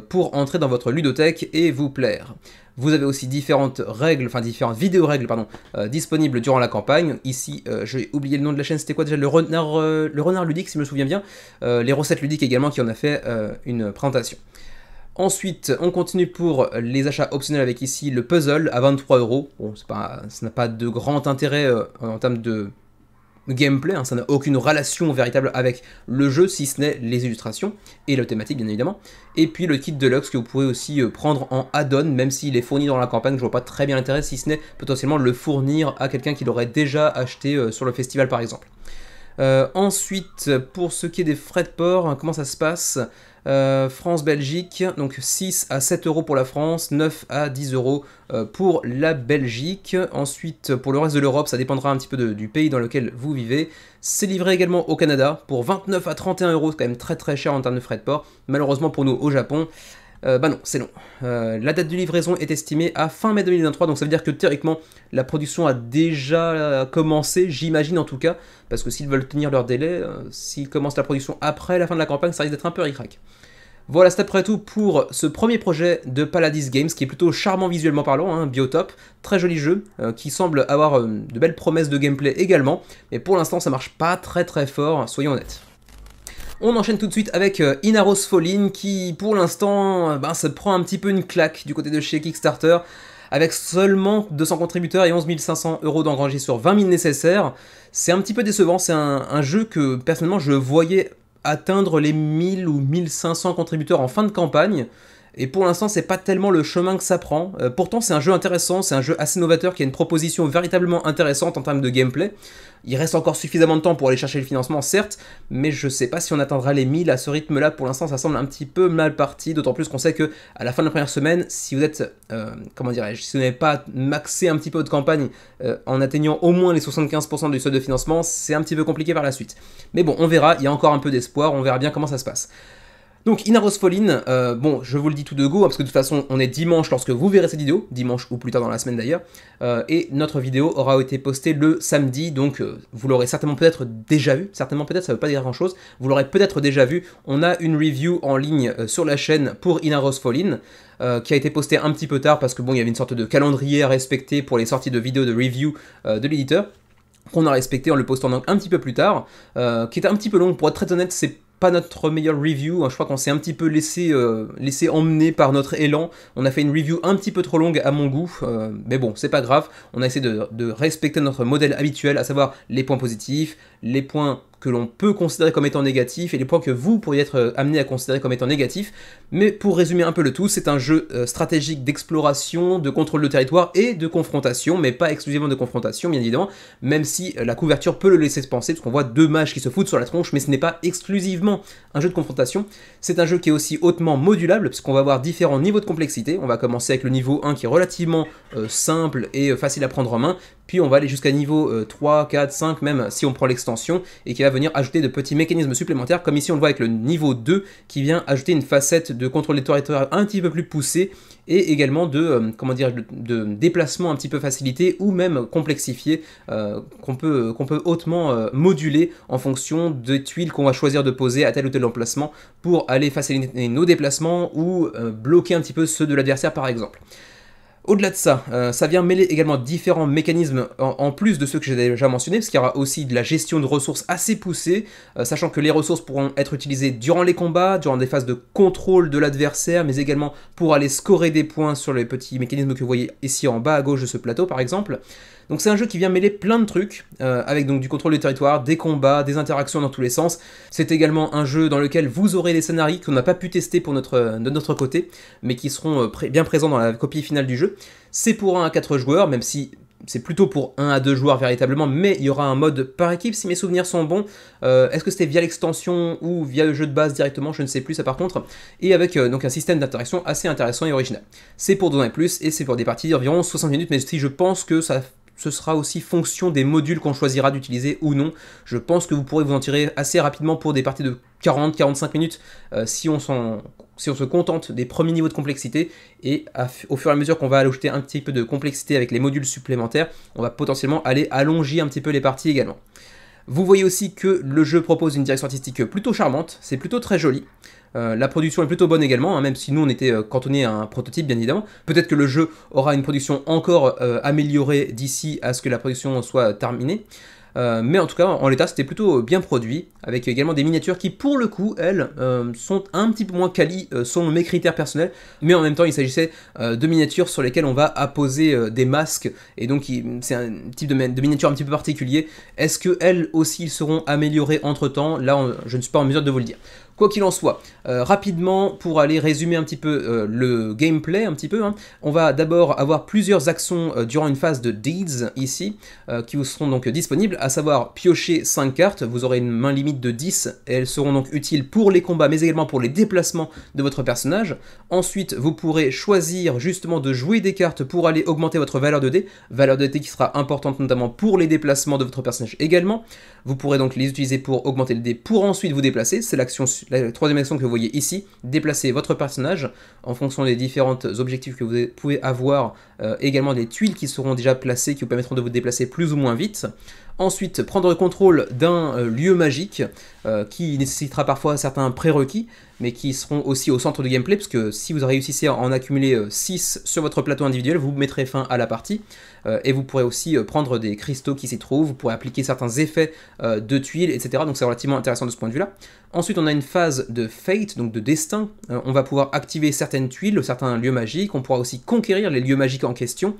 pour entrer dans votre ludothèque et vous plaire. Vous avez aussi différentes règles, enfin différentes vidéo-règles, pardon, disponibles durant la campagne. Ici, j'ai oublié le nom de la chaîne, c'était quoi déjà? Le renard ludique, si je me souviens bien. Les recettes ludiques également, qui en a fait une présentation. Ensuite, on continue pour les achats optionnels avec ici le puzzle à 23 €. Bon, ça n'a pas de grand intérêt en termes de gameplay, hein, ça n'a aucune relation véritable avec le jeu, si ce n'est les illustrations et la thématique bien évidemment. Et puis le kit Deluxe que vous pouvez aussi prendre en add-on, même s'il est fourni dans la campagne, je vois pas très bien l'intérêt, si ce n'est potentiellement le fournir à quelqu'un qui l'aurait déjà acheté sur le festival par exemple. Ensuite, pour ce qui est des frais de port, hein, comment ça se passe? France-Belgique, donc 6 à 7 euros pour la France, 9 à 10 euros pour la Belgique. Ensuite, pour le reste de l'Europe, ça dépendra un petit peu du pays dans lequel vous vivez. C'est livré également au Canada pour 29 à 31 euros, c'est quand même très très cher en termes de frais de port. Malheureusement pour nous au Japon, bah non, c'est long. La date de livraison est estimée à fin mai 2023, donc ça veut dire que théoriquement, la production a déjà commencé, j'imagine en tout cas, parce que s'ils veulent tenir leur délai, s'ils commencent la production après la fin de la campagne, ça risque d'être un peu ric-rac. Voilà, c'est après tout pour ce premier projet de Paladis Games, qui est plutôt charmant visuellement parlant, hein, Biotop, très joli jeu, qui semble avoir de belles promesses de gameplay également, mais pour l'instant ça marche pas très très fort, soyons honnêtes. On enchaîne tout de suite avec Inaros Fallen qui, pour l'instant, se prend un petit peu une claque du côté de chez Kickstarter, avec seulement 200 contributeurs et 11 500 € d'engrangés sur 20 000 nécessaires. C'est un petit peu décevant, c'est un jeu que, personnellement, je voyais atteindre les 1000 ou 1500 contributeurs en fin de campagne, et pour l'instant, c'est pas tellement le chemin que ça prend. Pourtant, c'est un jeu intéressant, c'est un jeu assez novateur qui a une proposition véritablement intéressante en termes de gameplay. Il reste encore suffisamment de temps pour aller chercher le financement, certes, mais je sais pas si on atteindra les 1000 à ce rythme-là. Pour l'instant, ça semble un petit peu mal parti, d'autant plus qu'on sait que à la fin de la première semaine, si vous êtes, comment dirais-je, si vous n'avez pas maxé un petit peu votre campagne en atteignant au moins les 75% du seuil de financement, c'est un petit peu compliqué par la suite. Mais bon, on verra, il y a encore un peu d'espoir, on verra bien comment ça se passe. Donc Inaros Fallen, bon, je vous le dis tout de go, parce que de toute façon, on est dimanche lorsque vous verrez cette vidéo, dimanche ou plus tard dans la semaine d'ailleurs, et notre vidéo aura été postée le samedi, donc vous l'aurez certainement peut-être déjà vu, certainement peut-être, ça veut pas dire grand-chose, vous l'aurez peut-être déjà vu, on a une review en ligne sur la chaîne pour Inaros Fallen, qui a été postée un petit peu tard, parce que bon, il y avait une sorte de calendrier à respecter pour les sorties de vidéos de review de l'éditeur, qu'on a respecté en le postant donc un petit peu plus tard, qui était un petit peu long, pour être très honnête, c'est pas notre meilleure review, hein. Je crois qu'on s'est un petit peu laissé emmener par notre élan, on a fait une review un petit peu trop longue à mon goût, mais bon, c'est pas grave, on a essayé de respecter notre modèle habituel, à savoir les points positifs, les points que l'on peut considérer comme étant négatifs et les points que vous pourriez être amenés à considérer comme étant négatifs. Mais pour résumer un peu le tout, c'est un jeu stratégique d'exploration, de contrôle de territoire et de confrontation, mais pas exclusivement de confrontation bien évidemment, même si la couverture peut le laisser se penser, parce qu'on voit deux mages qui se foutent sur la tronche, mais ce n'est pas exclusivement un jeu de confrontation. C'est un jeu qui est aussi hautement modulable, puisqu'on va avoir différents niveaux de complexité. On va commencer avec le niveau 1 qui est relativement simple et facile à prendre en main, puis on va aller jusqu'à niveau 3, 4, 5 même si on prend l'extension, et qui va venir ajouter de petits mécanismes supplémentaires, comme ici on le voit avec le niveau 2, qui vient ajouter une facette de contrôle des territoires un petit peu plus poussée, et également de, comment dire, de déplacement un petit peu facilité, ou même complexifié, qu'on peut hautement moduler en fonction des tuiles qu'on va choisir de poser à tel ou tel emplacement, pour aller faciliter nos déplacements, ou bloquer un petit peu ceux de l'adversaire par exemple. Au-delà de ça, ça vient mêler également différents mécanismes en plus de ceux que j'ai déjà mentionnés, parce qu'il y aura aussi de la gestion de ressources assez poussée, sachant que les ressources pourront être utilisées durant les combats, durant des phases de contrôle de l'adversaire, mais également pour aller scorer des points sur les petits mécanismes que vous voyez ici en bas à gauche de ce plateau par exemple. Donc c'est un jeu qui vient mêler plein de trucs, avec donc du contrôle du territoire, des combats, des interactions dans tous les sens. C'est également un jeu dans lequel vous aurez des scénarios qu'on n'a pas pu tester de notre côté, mais qui seront bien présents dans la copie finale du jeu. C'est pour 1 à 4 joueurs, même si c'est plutôt pour 1 à 2 joueurs véritablement, mais il y aura un mode par équipe si mes souvenirs sont bons. Est-ce que c'était via l'extension ou via le jeu de base directement, je ne sais plus ça par contre. Et avec donc un système d'interaction assez intéressant et original. C'est pour 2 ans et plus, et c'est pour des parties d'environ 60 minutes, mais si je pense que ce sera aussi fonction des modules qu'on choisira d'utiliser ou non. Je pense que vous pourrez vous en tirer assez rapidement pour des parties de 40-45 minutes si on se contente des premiers niveaux de complexité, et au fur et à mesure qu'on va ajouter un petit peu de complexité avec les modules supplémentaires, on va potentiellement aller allonger un petit peu les parties également. Vous voyez aussi que le jeu propose une direction artistique plutôt charmante, c'est plutôt très joli. La production est plutôt bonne également, hein, même si nous on était cantonné à un prototype bien évidemment. Peut-être que le jeu aura une production encore améliorée d'ici à ce que la production soit terminée. Mais en tout cas, en l'état, c'était plutôt bien produit, avec également des miniatures qui, pour le coup, elles, sont un petit peu moins quali selon mes critères personnels, mais en même temps, il s'agissait de miniatures sur lesquelles on va apposer des masques, et donc c'est un type de miniature un petit peu particulier. Est-ce que elles aussi seront améliorées entre-temps? Là, je ne suis pas en mesure de vous le dire. Quoi qu'il en soit, rapidement, pour aller résumer un petit peu le gameplay, un petit peu, hein, on va d'abord avoir plusieurs actions durant une phase de Deeds, ici, qui vous seront donc disponibles, à savoir piocher 5 cartes, vous aurez une main limite de 10, et elles seront donc utiles pour les combats, mais également pour les déplacements de votre personnage. Ensuite, vous pourrez choisir justement de jouer des cartes pour aller augmenter votre valeur de dés qui sera importante notamment pour les déplacements de votre personnage également. Vous pourrez donc les utiliser pour augmenter le dé pour ensuite vous déplacer, c'est l'action, la troisième action que vous voyez ici, déplacer votre personnage en fonction des différents objectifs que vous pouvez avoir, également des tuiles qui seront déjà placées qui vous permettront de vous déplacer plus ou moins vite. Ensuite, prendre le contrôle d'un lieu magique qui nécessitera parfois certains prérequis, mais qui seront aussi au centre du gameplay, parce que si vous réussissez à en accumuler 6 sur votre plateau individuel, vous mettrez fin à la partie, et vous pourrez aussi prendre des cristaux qui s'y trouvent, vous pourrez appliquer certains effets de tuiles, etc. Donc c'est relativement intéressant de ce point de vue-là. Ensuite, on a une phase de fate, donc de destin. On va pouvoir activer certaines tuiles, certains lieux magiques, on pourra aussi conquérir les lieux magiques en question.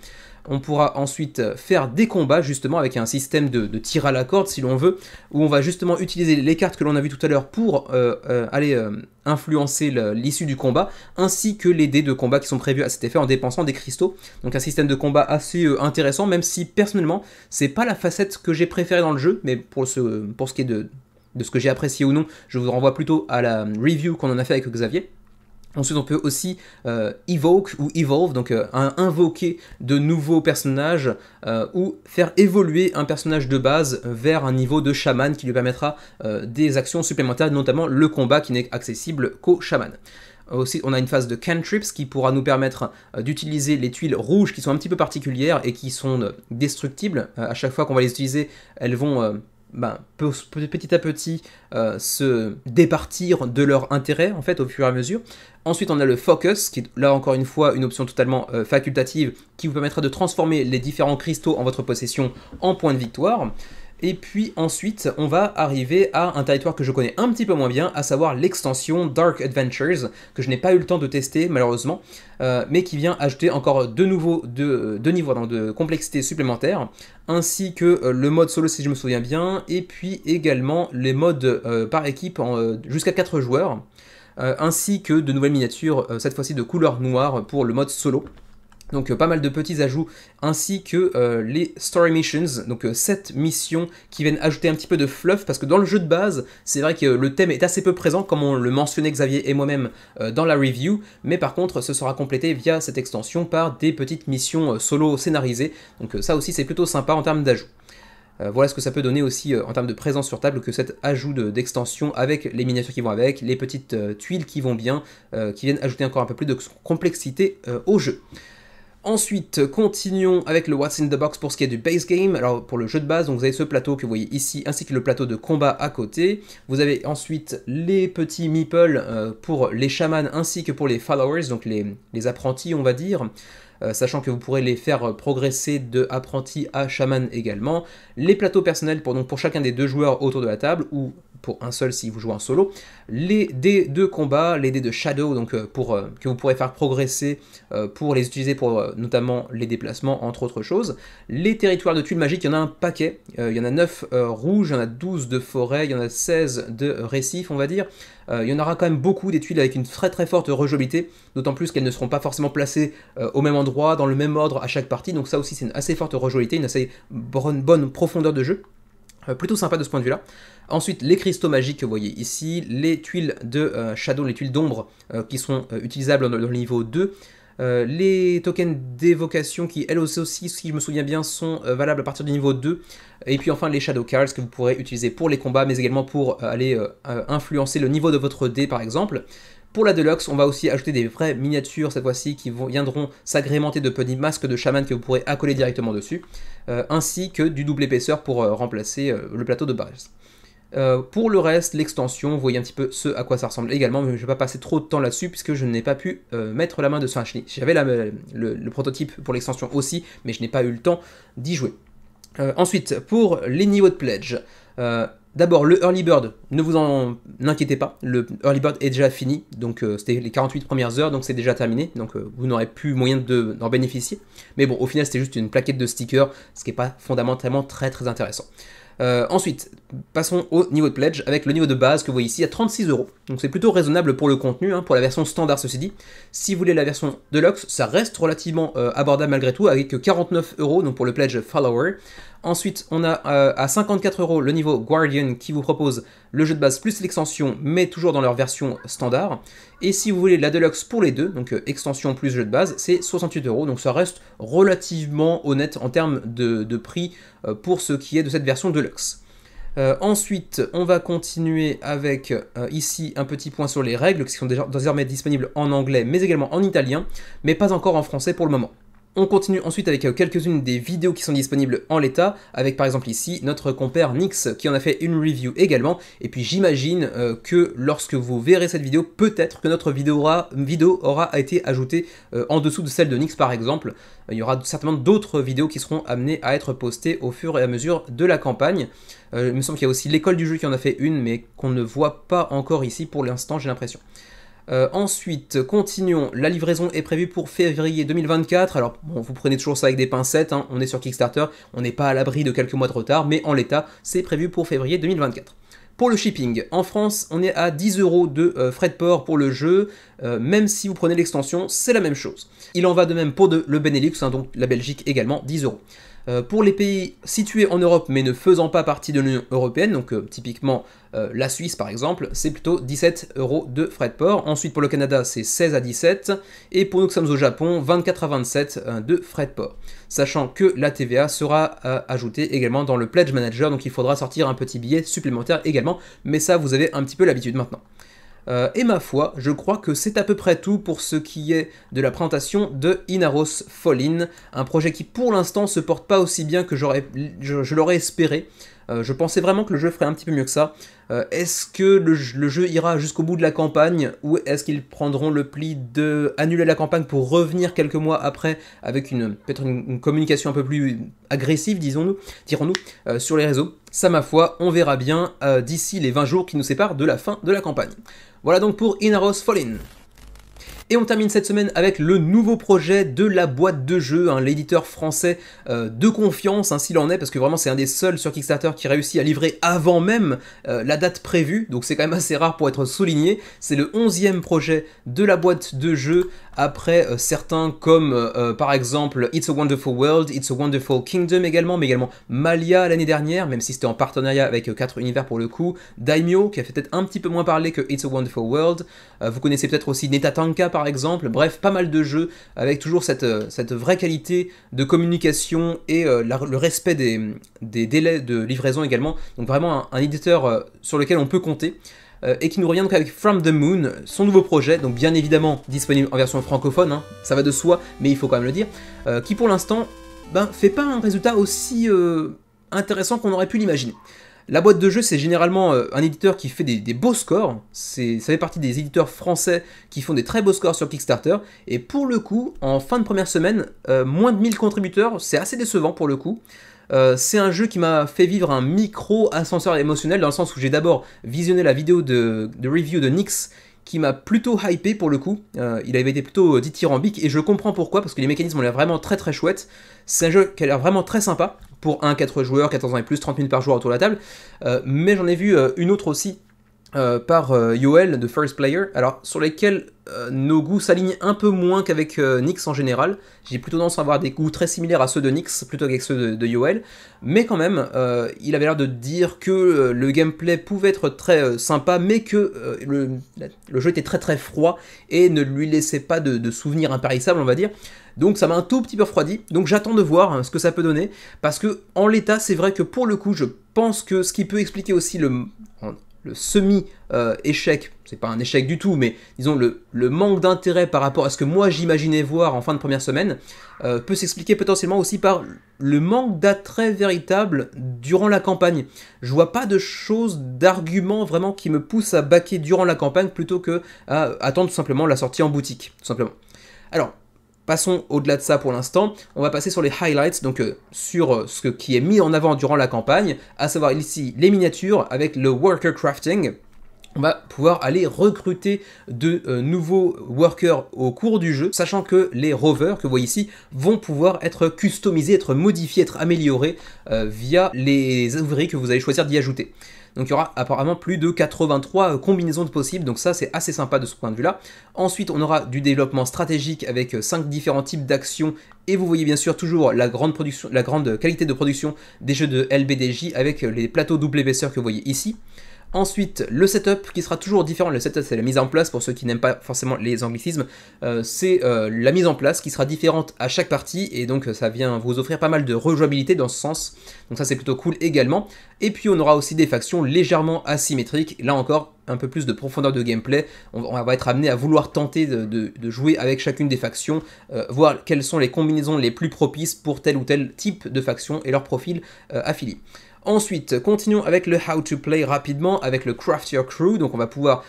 On pourra ensuite faire des combats justement avec un système de tir à la corde si l'on veut, où on va justement utiliser les cartes que l'on a vues tout à l'heure pour aller influencer l'issue du combat, ainsi que les dés de combat qui sont prévus à cet effet en dépensant des cristaux. Donc un système de combat assez intéressant, même si personnellement c'est pas la facette que j'ai préférée dans le jeu, mais pour ce qui est de ce que j'ai apprécié ou non, je vous renvoie plutôt à la review qu'on en a fait avec Xavier. Ensuite, on peut aussi evoke ou evolve, donc invoquer de nouveaux personnages ou faire évoluer un personnage de base vers un niveau de chaman qui lui permettra des actions supplémentaires, notamment le combat qui n'est accessible qu'au chaman. Aussi, on a une phase de cantrips qui pourra nous permettre d'utiliser les tuiles rouges qui sont un petit peu particulières et qui sont destructibles. À chaque fois qu'on va les utiliser, elles vont petit à petit se départir de leur intérêt en fait au fur et à mesure. Ensuite on a le focus qui est là encore une fois une option totalement facultative qui vous permettra de transformer les différents cristaux en votre possession en points de victoire. Et puis ensuite, on va arriver à un territoire que je connais un petit peu moins bien, à savoir l'extension Dark Adventures, que je n'ai pas eu le temps de tester malheureusement, mais qui vient ajouter encore deux niveaux de complexité supplémentaires, ainsi que le mode solo si je me souviens bien, et puis également les modes par équipe jusqu'à 4 joueurs, ainsi que de nouvelles miniatures, cette fois-ci de couleur noire pour le mode solo. Donc pas mal de petits ajouts, ainsi que les Story Missions, donc 7 missions qui viennent ajouter un petit peu de fluff, parce que dans le jeu de base, c'est vrai que le thème est assez peu présent, comme on le mentionnait Xavier et moi-même dans la review, mais par contre ce sera complété via cette extension par des petites missions solo scénarisées, donc ça aussi c'est plutôt sympa en termes d'ajout. Voilà ce que ça peut donner aussi en termes de présence sur table, que cet ajout d'extension avec les miniatures qui vont avec, les petites tuiles qui vont bien, qui viennent ajouter encore un peu plus de complexité au jeu. Ensuite, continuons avec le What's in the Box pour ce qui est du base game. Alors pour le jeu de base, donc vous avez ce plateau que vous voyez ici, ainsi que le plateau de combat à côté. Vous avez ensuite les petits meeples pour les chamans ainsi que pour les followers, donc les apprentis on va dire. Sachant que vous pourrez les faire progresser de apprenti à chaman également. Les plateaux personnels pour chacun des deux joueurs autour de la table, ou pour un seul si vous jouez en solo. Les dés de combat, les dés de shadow, donc que vous pourrez faire progresser pour les utiliser pour notamment les déplacements, entre autres choses. Les territoires de tuiles magiques, il y en a un paquet. Il y en a 9 rouges, il y en a 12 de forêt, il y en a 16 de récifs, on va dire. Il y en aura quand même beaucoup des tuiles avec une très très forte rejouabilité, d'autant plus qu'elles ne seront pas forcément placées au même endroit, dans le même ordre à chaque partie, donc ça aussi c'est une assez forte rejouabilité, une assez bonne profondeur de jeu. Plutôt sympa de ce point de vue-là. Ensuite, les cristaux magiques que vous voyez ici, les tuiles de shadow, les tuiles d'ombre qui sont utilisables dans le niveau 2, les tokens d'évocation qui, elles aussi, si je me souviens bien, sont valables à partir du niveau 2. Et puis enfin, les Shadow Cards que vous pourrez utiliser pour les combats, mais également pour aller influencer le niveau de votre dé, par exemple. Pour la Deluxe, on va aussi ajouter des vraies miniatures, cette fois-ci, qui viendront s'agrémenter de petits masques de chaman que vous pourrez accoler directement dessus, ainsi que du double épaisseur pour remplacer le plateau de base. Pour le reste, l'extension, vous voyez un petit peu ce à quoi ça ressemble également, mais je ne vais pas passer trop de temps là-dessus puisque je n'ai pas pu mettre la main dessus. J'avais le prototype pour l'extension aussi, mais je n'ai pas eu le temps d'y jouer. Ensuite, pour les niveaux de pledge, d'abord le Early Bird, ne vous en inquiétez pas, le Early Bird est déjà fini, donc c'était les 48 premières heures, donc c'est déjà terminé, donc vous n'aurez plus moyen d'en bénéficier. Mais bon, au final c'était juste une plaquette de stickers, ce qui n'est pas fondamentalement très intéressant. Ensuite, passons au niveau de pledge avec le niveau de base que vous voyez ici à 36 €. Donc c'est plutôt raisonnable pour le contenu, hein, pour la version standard ceci dit. Si vous voulez la version Deluxe, ça reste relativement abordable malgré tout avec 49 €, donc pour le pledge Follower. Ensuite, on a à 54 € le niveau Guardian qui vous propose le jeu de base plus l'extension, mais toujours dans leur version standard. Et si vous voulez la Deluxe pour les deux, donc extension plus jeu de base, c'est 68 €. Donc ça reste relativement honnête en termes de prix pour ce qui est de cette version Deluxe. Ensuite, on va continuer avec ici un petit point sur les règles qui sont désormais disponibles en anglais, mais également en italien, mais pas encore en français pour le moment. On continue ensuite avec quelques-unes des vidéos qui sont disponibles en l'état, avec par exemple ici notre compère Nyx qui en a fait une review également, et puis j'imagine que lorsque vous verrez cette vidéo, peut-être que notre vidéo aura été ajoutée en dessous de celle de Nyx par exemple. Il y aura certainement d'autres vidéos qui seront amenées à être postées au fur et à mesure de la campagne. Il me semble qu'il y a aussi l'école du jeu qui en a fait une, mais qu'on ne voit pas encore ici pour l'instant, j'ai l'impression. Ensuite, continuons, la livraison est prévue pour février 2024, alors bon, vous prenez toujours ça avec des pincettes, hein. On est sur Kickstarter, on n'est pas à l'abri de quelques mois de retard, mais en l'état, c'est prévu pour février 2024. Pour le shipping, en France, on est à 10 € de frais de port pour le jeu, même si vous prenez l'extension, c'est la même chose. Il en va de même pour le Benelux, hein, donc la Belgique également, 10 €. Pour les pays situés en Europe mais ne faisant pas partie de l'Union Européenne, donc typiquement la Suisse par exemple, c'est plutôt 17 € de frais de port. Ensuite pour le Canada c'est 16 à 17, et pour nous qui sommes au Japon, 24 à 27 de frais de port. Sachant que la TVA sera ajoutée également dans le Pledge Manager, donc il faudra sortir un petit billet supplémentaire également, mais ça vous avez un petit peu l'habitude maintenant. Et ma foi, je crois que c'est à peu près tout pour ce qui est de la présentation de Inaros Fall, un projet qui pour l'instant se porte pas aussi bien que je l'aurais espéré. Je pensais vraiment que le jeu ferait un petit peu mieux que ça. Est-ce que le jeu ira jusqu'au bout de la campagne, ou est-ce qu'ils prendront le pli de annuler la campagne pour revenir quelques mois après avec peut-être une communication un peu plus agressive, dirons-nous, sur les réseaux? Ça, ma foi, on verra bien d'ici les 20 jours qui nous séparent de la fin de la campagne. Voilà donc pour Inaros Fall. Et on termine cette semaine avec le nouveau projet de la boîte de jeu, hein, l'éditeur français de confiance, hein, s'il en est, parce que vraiment c'est un des seuls sur Kickstarter qui réussit à livrer avant même la date prévue, donc c'est quand même assez rare pour être souligné. C'est le 11e projet de la boîte de jeu, après certains comme par exemple It's a Wonderful World, It's a Wonderful Kingdom également, mais également Malia l'année dernière, même si c'était en partenariat avec 4 univers pour le coup, Daimyo, qui a fait peut-être un petit peu moins parler que It's a Wonderful World, vous connaissez peut-être aussi Netatanka par exemple, bref, pas mal de jeux avec toujours cette vraie qualité de communication et le respect des délais de livraison également, donc vraiment un éditeur sur lequel on peut compter. Et qui nous revient donc avec From the Moon, son nouveau projet, donc bien évidemment disponible en version francophone, hein, ça va de soi, mais il faut quand même le dire, qui pour l'instant fait pas un résultat aussi intéressant qu'on aurait pu l'imaginer. La boîte de jeu, c'est généralement un éditeur qui fait des beaux scores, ça fait partie des éditeurs français qui font des très beaux scores sur Kickstarter, et pour le coup, en fin de première semaine, moins de 1000 contributeurs, c'est assez décevant pour le coup. C'est un jeu qui m'a fait vivre un micro-ascenseur émotionnel, dans le sens où j'ai d'abord visionné la vidéo de review de Nyx, qui m'a plutôt hypé pour le coup. Il avait été plutôt dithyrambique, et je comprends pourquoi, parce que les mécanismes ont l'air vraiment très chouettes. C'est un jeu qui a l'air vraiment très sympa, pour 1-4 joueurs, 14 ans et plus, 30 minutes par joueur autour de la table, mais j'en ai vu une autre aussi, par Yoel de First Player, alors sur lesquels nos goûts s'alignent un peu moins qu'avec Nyx en général. J'ai plutôt tendance à avoir des goûts très similaires à ceux de Nyx plutôt qu'avec ceux de Yoel, mais quand même il avait l'air de dire que le gameplay pouvait être très sympa, mais que le jeu était très froid et ne lui laissait pas de souvenirs impérissables, on va dire. Donc ça m'a un tout petit peu refroidi, donc j'attends de voir ce que ça peut donner, parce que en l'état c'est vrai que pour le coup je pense que ce qui peut expliquer aussi le semi-échec, c'est pas un échec du tout, mais disons le manque d'intérêt par rapport à ce que moi j'imaginais voir en fin de première semaine, peut s'expliquer potentiellement aussi par le manque d'attrait véritable durant la campagne. Je vois pas de choses, d'arguments vraiment qui me poussent à backer durant la campagne plutôt que à attendre tout simplement la sortie en boutique, tout simplement. Alors, Passons au-delà de ça pour l'instant, on va passer sur les highlights, donc sur ce qui est mis en avant durant la campagne, à savoir ici les miniatures avec le worker crafting. On va pouvoir aller recruter de nouveaux workers au cours du jeu, sachant que les rovers que vous voyez ici vont pouvoir être customisés, être modifiés, être améliorés via les ouvriers que vous allez choisir d'y ajouter. Donc il y aura apparemment plus de 83 combinaisons de possibles, donc ça c'est assez sympa de ce point de vue-là. Ensuite on aura du développement stratégique avec 5 différents types d'actions, et vous voyez bien sûr toujours la grande qualité de production des jeux de LBDJ avec les plateaux double épaisseur que vous voyez ici. Ensuite, le setup qui sera toujours différent. Le setup, c'est la mise en place, pour ceux qui n'aiment pas forcément les anglicismes, c'est la mise en place qui sera différente à chaque partie, et donc ça vient vous offrir pas mal de rejouabilité dans ce sens. Donc ça c'est plutôt cool également. Et puis on aura aussi des factions légèrement asymétriques, là encore un peu plus de profondeur de gameplay. On va être amené à vouloir tenter de jouer avec chacune des factions, voir quelles sont les combinaisons les plus propices pour tel ou tel type de faction et leur profil affilié. Ensuite, continuons avec le How to Play rapidement, avec le Craft Your Crew. Donc on va pouvoir,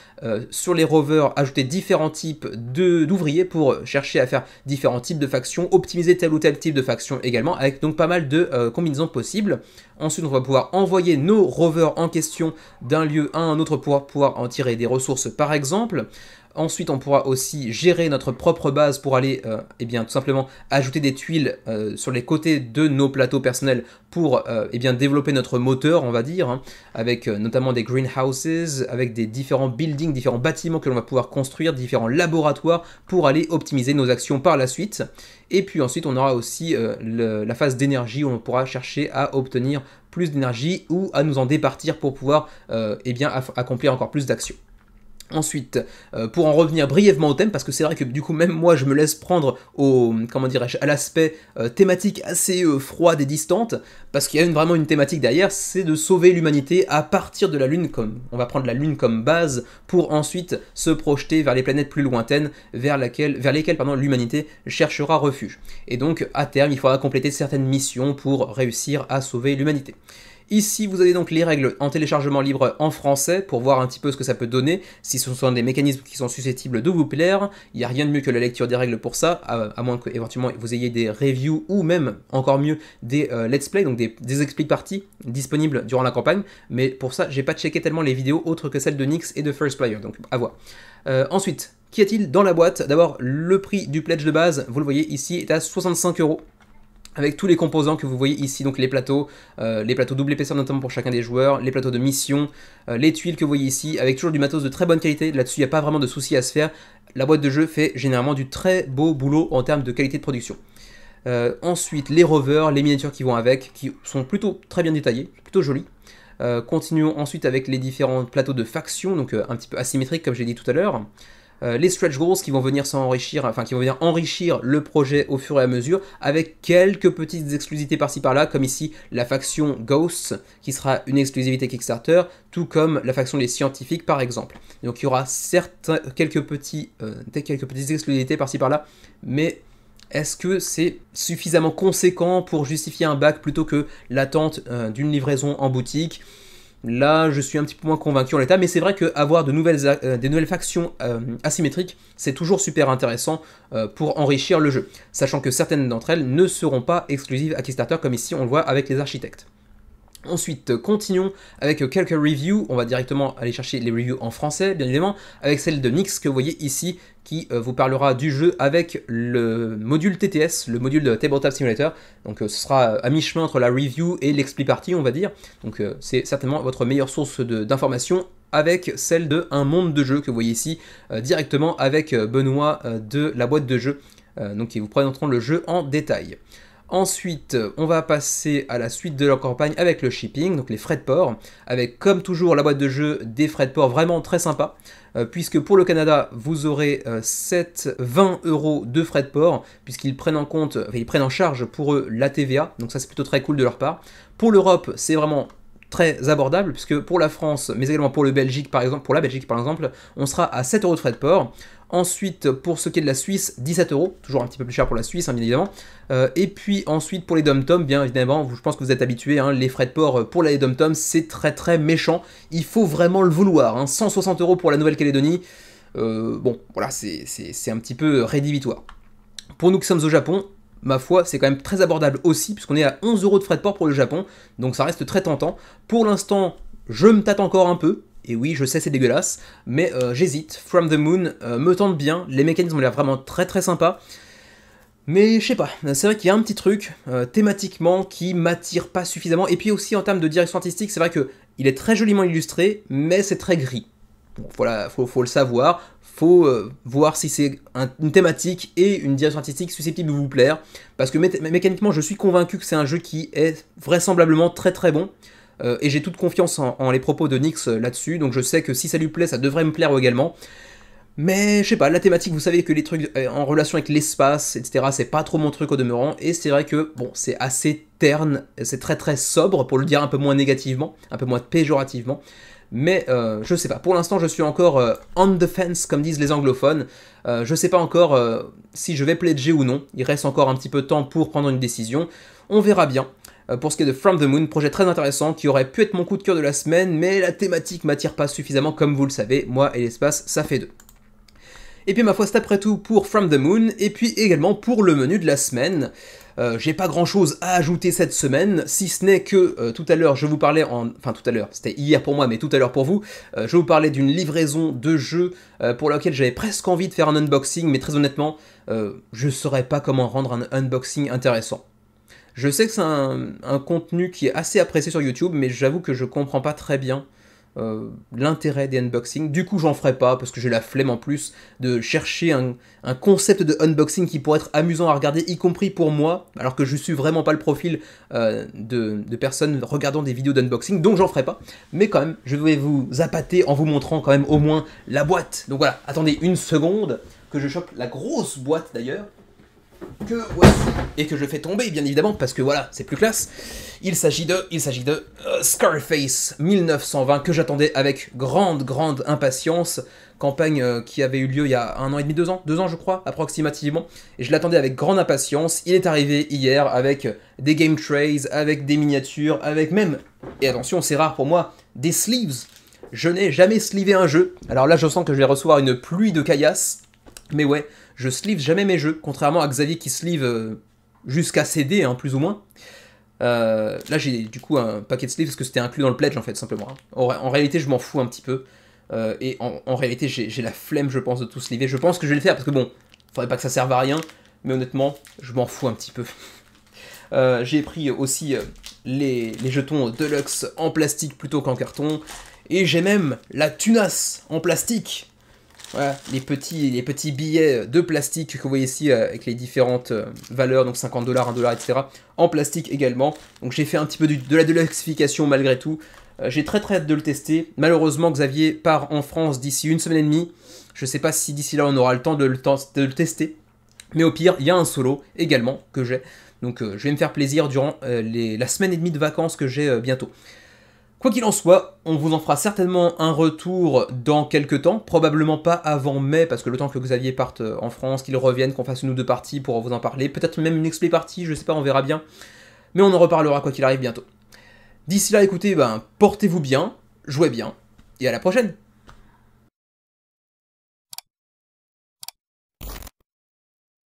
sur les rovers, ajouter différents types d'ouvriers pour chercher à faire différents types de factions, optimiser tel ou tel type de faction également, avec donc pas mal de combinaisons possibles. Ensuite, on va pouvoir envoyer nos rovers en question d'un lieu à un autre pour pouvoir en tirer des ressources par exemple. Ensuite, on pourra aussi gérer notre propre base pour aller, eh bien, tout simplement ajouter des tuiles sur les côtés de nos plateaux personnels pour eh bien, développer notre moteur, on va dire, hein, avec notamment des greenhouses, avec des différents buildings, différents bâtiments que l'on va pouvoir construire, différents laboratoires pour aller optimiser nos actions par la suite. Et puis ensuite, on aura aussi la phase d'énergie où on pourra chercher à obtenir plus d'énergie ou à nous en départir pour pouvoir eh bien, accomplir encore plus d'actions. Ensuite, pour en revenir brièvement au thème, parce que c'est vrai que du coup même moi je me laisse prendre au, comment dirais-je, à l'aspect thématique assez froide et distante, parce qu'il y a vraiment une thématique derrière, c'est de sauver l'humanité à partir de la Lune, on va prendre la Lune comme base pour ensuite se projeter vers les planètes plus lointaines, vers lesquelles l'humanité cherchera refuge. Et donc à terme il faudra compléter certaines missions pour réussir à sauver l'humanité. Ici, vous avez donc les règles en téléchargement libre en français pour voir un petit peu ce que ça peut donner, si ce sont des mécanismes qui sont susceptibles de vous plaire. Il n'y a rien de mieux que la lecture des règles pour ça, à moins qu'éventuellement vous ayez des reviews ou même, encore mieux, des let's play, donc des explique parties disponibles durant la campagne. Mais pour ça, j'ai pas checké tellement les vidéos autres que celles de Nyx et de First Player, donc à voir. Ensuite, qu'y a-t-il dans la boîte? D'abord, le prix du pledge de base, vous le voyez ici, est à 65 €. Avec tous les composants que vous voyez ici, donc les plateaux double épaisseur notamment pour chacun des joueurs, les plateaux de mission, les tuiles que vous voyez ici, avec toujours du matos de très bonne qualité, là-dessus il n'y a pas vraiment de souci à se faire. La boîte de jeu fait généralement du très beau boulot en termes de qualité de production. Ensuite, les rovers, les miniatures qui vont avec, qui sont plutôt très bien détaillées, plutôt jolies. Continuons ensuite avec les différents plateaux de factions, donc un petit peu asymétriques comme j'ai dit tout à l'heure. Les stretch goals qui vont venir s'enrichir, enfin qui vont venir enrichir le projet au fur et à mesure, avec quelques petites exclusivités par-ci par-là, comme ici la faction Ghosts, qui sera une exclusivité Kickstarter, tout comme la faction des scientifiques par exemple. Donc il y aura certes quelques petites exclusivités par-ci par-là, mais est-ce que c'est suffisamment conséquent pour justifier un back plutôt que l'attente d'une livraison en boutique? Là, je suis un petit peu moins convaincu en l'état, mais c'est vrai qu'avoir des nouvelles factions asymétriques, c'est toujours super intéressant pour enrichir le jeu, sachant que certaines d'entre elles ne seront pas exclusives à Kickstarter, comme ici on le voit avec les architectes. Ensuite, continuons avec quelques reviews. On va directement aller chercher les reviews en français, bien évidemment, avec celle de Nyx que vous voyez ici, qui vous parlera du jeu avec le module TTS, le module de Tabletop Simulator. Donc ce sera à mi-chemin entre la review et l'expli party, on va dire. Donc c'est certainement votre meilleure source d'information, avec celle de Un Monde de Jeu que vous voyez ici, directement avec Benoît de la boîte de jeu, donc qui vous présenteront le jeu en détail. Ensuite, on va passer à la suite de leur campagne avec le shipping, donc les frais de port, avec comme toujours la boîte de jeu des frais de port vraiment très sympa, puisque pour le Canada, vous aurez 20 € de frais de port, puisqu'ils prennent en compte, enfin, ils prennent en charge pour eux la TVA, donc ça c'est plutôt très cool de leur part. Pour l'Europe, c'est vraiment très abordable, puisque pour la France, mais également pour la Belgique par exemple, on sera à 7 € de frais de port. Ensuite, pour ce qui est de la Suisse, 17 €, toujours un petit peu plus cher pour la Suisse, hein, bien évidemment. Et puis ensuite, pour les dom-toms, bien évidemment, je pense que vous êtes habitués, hein, les frais de port pour les dom-toms, c'est très très méchant. Il faut vraiment le vouloir, hein, 160 € pour la Nouvelle-Calédonie. Bon, voilà, c'est un petit peu rédhibitoire. Pour nous qui sommes au Japon, ma foi, c'est quand même très abordable aussi, puisqu'on est à 11 € de frais de port pour le Japon, donc ça reste très tentant. Pour l'instant, je me tâte encore un peu, et oui, je sais, c'est dégueulasse, mais j'hésite. From the Moon me tente bien, les mécanismes ont l'air vraiment très très sympas, mais je sais pas, c'est vrai qu'il y a un petit truc, thématiquement, qui m'attire pas suffisamment, et puis aussi en termes de direction artistique, c'est vrai que il est très joliment illustré, mais c'est très gris. Bon, voilà, faut le savoir, faut voir si c'est une thématique et une direction artistique susceptible de vous plaire, parce que mécaniquement, je suis convaincu que c'est un jeu qui est vraisemblablement très très bon, et j'ai toute confiance en les propos de Nyx là-dessus, donc je sais que si ça lui plaît, ça devrait me plaire également. Mais je sais pas, la thématique, vous savez que les trucs en relation avec l'espace, etc., c'est pas trop mon truc au demeurant, et c'est vrai que, bon, c'est assez terne, c'est très très sobre, pour le dire un peu moins négativement, un peu moins péjorativement, mais je sais pas, pour l'instant je suis encore on the fence, comme disent les anglophones, je sais pas encore si je vais pledger ou non, il reste encore un petit peu de temps pour prendre une décision, on verra bien. Pour ce qui est de From the Moon, projet très intéressant qui aurait pu être mon coup de cœur de la semaine, mais la thématique m'attire pas suffisamment, comme vous le savez, moi et l'espace, ça fait deux. Et puis ma foi, c'est après tout pour From the Moon, et puis également pour le menu de la semaine. J'ai pas grand chose à ajouter cette semaine, si ce n'est que tout à l'heure je vous parlais Enfin tout à l'heure, c'était hier pour moi, mais tout à l'heure pour vous, je vous parlais d'une livraison de jeux pour laquelle j'avais presque envie de faire un unboxing, mais très honnêtement, je saurais pas comment rendre un unboxing intéressant. Je sais que c'est un contenu qui est assez apprécié sur YouTube, mais j'avoue que je comprends pas très bien l'intérêt des unboxings. Du coup, j'en ferai pas, parce que j'ai la flemme en plus de chercher un concept de unboxing qui pourrait être amusant à regarder, y compris pour moi, alors que je suis vraiment pas le profil de personnes regardant des vidéos d'unboxing, donc j'en ferai pas. Mais quand même, je vais vous appâter en vous montrant quand même au moins la boîte. Donc voilà, attendez une seconde, que je chope la grosse boîte d'ailleurs. Et que je fais tomber bien évidemment parce que voilà, c'est plus classe. Il s'agit de Scarface 1920 que j'attendais avec grande impatience, campagne qui avait eu lieu il y a 1 an et demi, 2 ans je crois approximativement, et je l'attendais avec grande impatience. Il est arrivé hier avec des game trays, avec des miniatures, avec même, et attention c'est rare pour moi, des sleeves. Je n'ai jamais sleevé un jeu, alors là je sens que je vais recevoir une pluie de caillasse, mais ouais, je sleeve jamais mes jeux, contrairement à Xavier qui sleeve jusqu'à CD, hein, plus ou moins. Là j'ai du coup un paquet de sleeves parce que c'était inclus dans le pledge en fait, simplement. En réalité je m'en fous un petit peu, et en réalité j'ai la flemme je pense de tout sleever. Je pense que je vais le faire parce que bon, faudrait pas que ça serve à rien, mais honnêtement, je m'en fous un petit peu. J'ai pris aussi les jetons Deluxe en plastique plutôt qu'en carton, et j'ai même la tunasse en plastique. Voilà, les petits billets de plastique que vous voyez ici avec les différentes valeurs, donc 50 $, 1 $, etc. En plastique également. Donc j'ai fait un petit peu de la deluxification malgré tout. J'ai très hâte de le tester. Malheureusement, Xavier part en France d'ici 1 semaine et demie. Je sais pas si d'ici là on aura le temps de le tester. Mais au pire, il y a un solo également que j'ai. Donc je vais me faire plaisir durant la semaine et demie de vacances que j'ai bientôt. Quoi qu'il en soit, on vous en fera certainement un retour dans quelques temps, probablement pas avant mai, parce que le temps que Xavier parte en France, qu'il revienne, qu'on fasse une ou deux parties pour vous en parler, peut-être même une explay partie, je sais pas, on verra bien, mais on en reparlera quoi qu'il arrive bientôt. D'ici là, écoutez, portez-vous bien, jouez bien, et à la prochaine.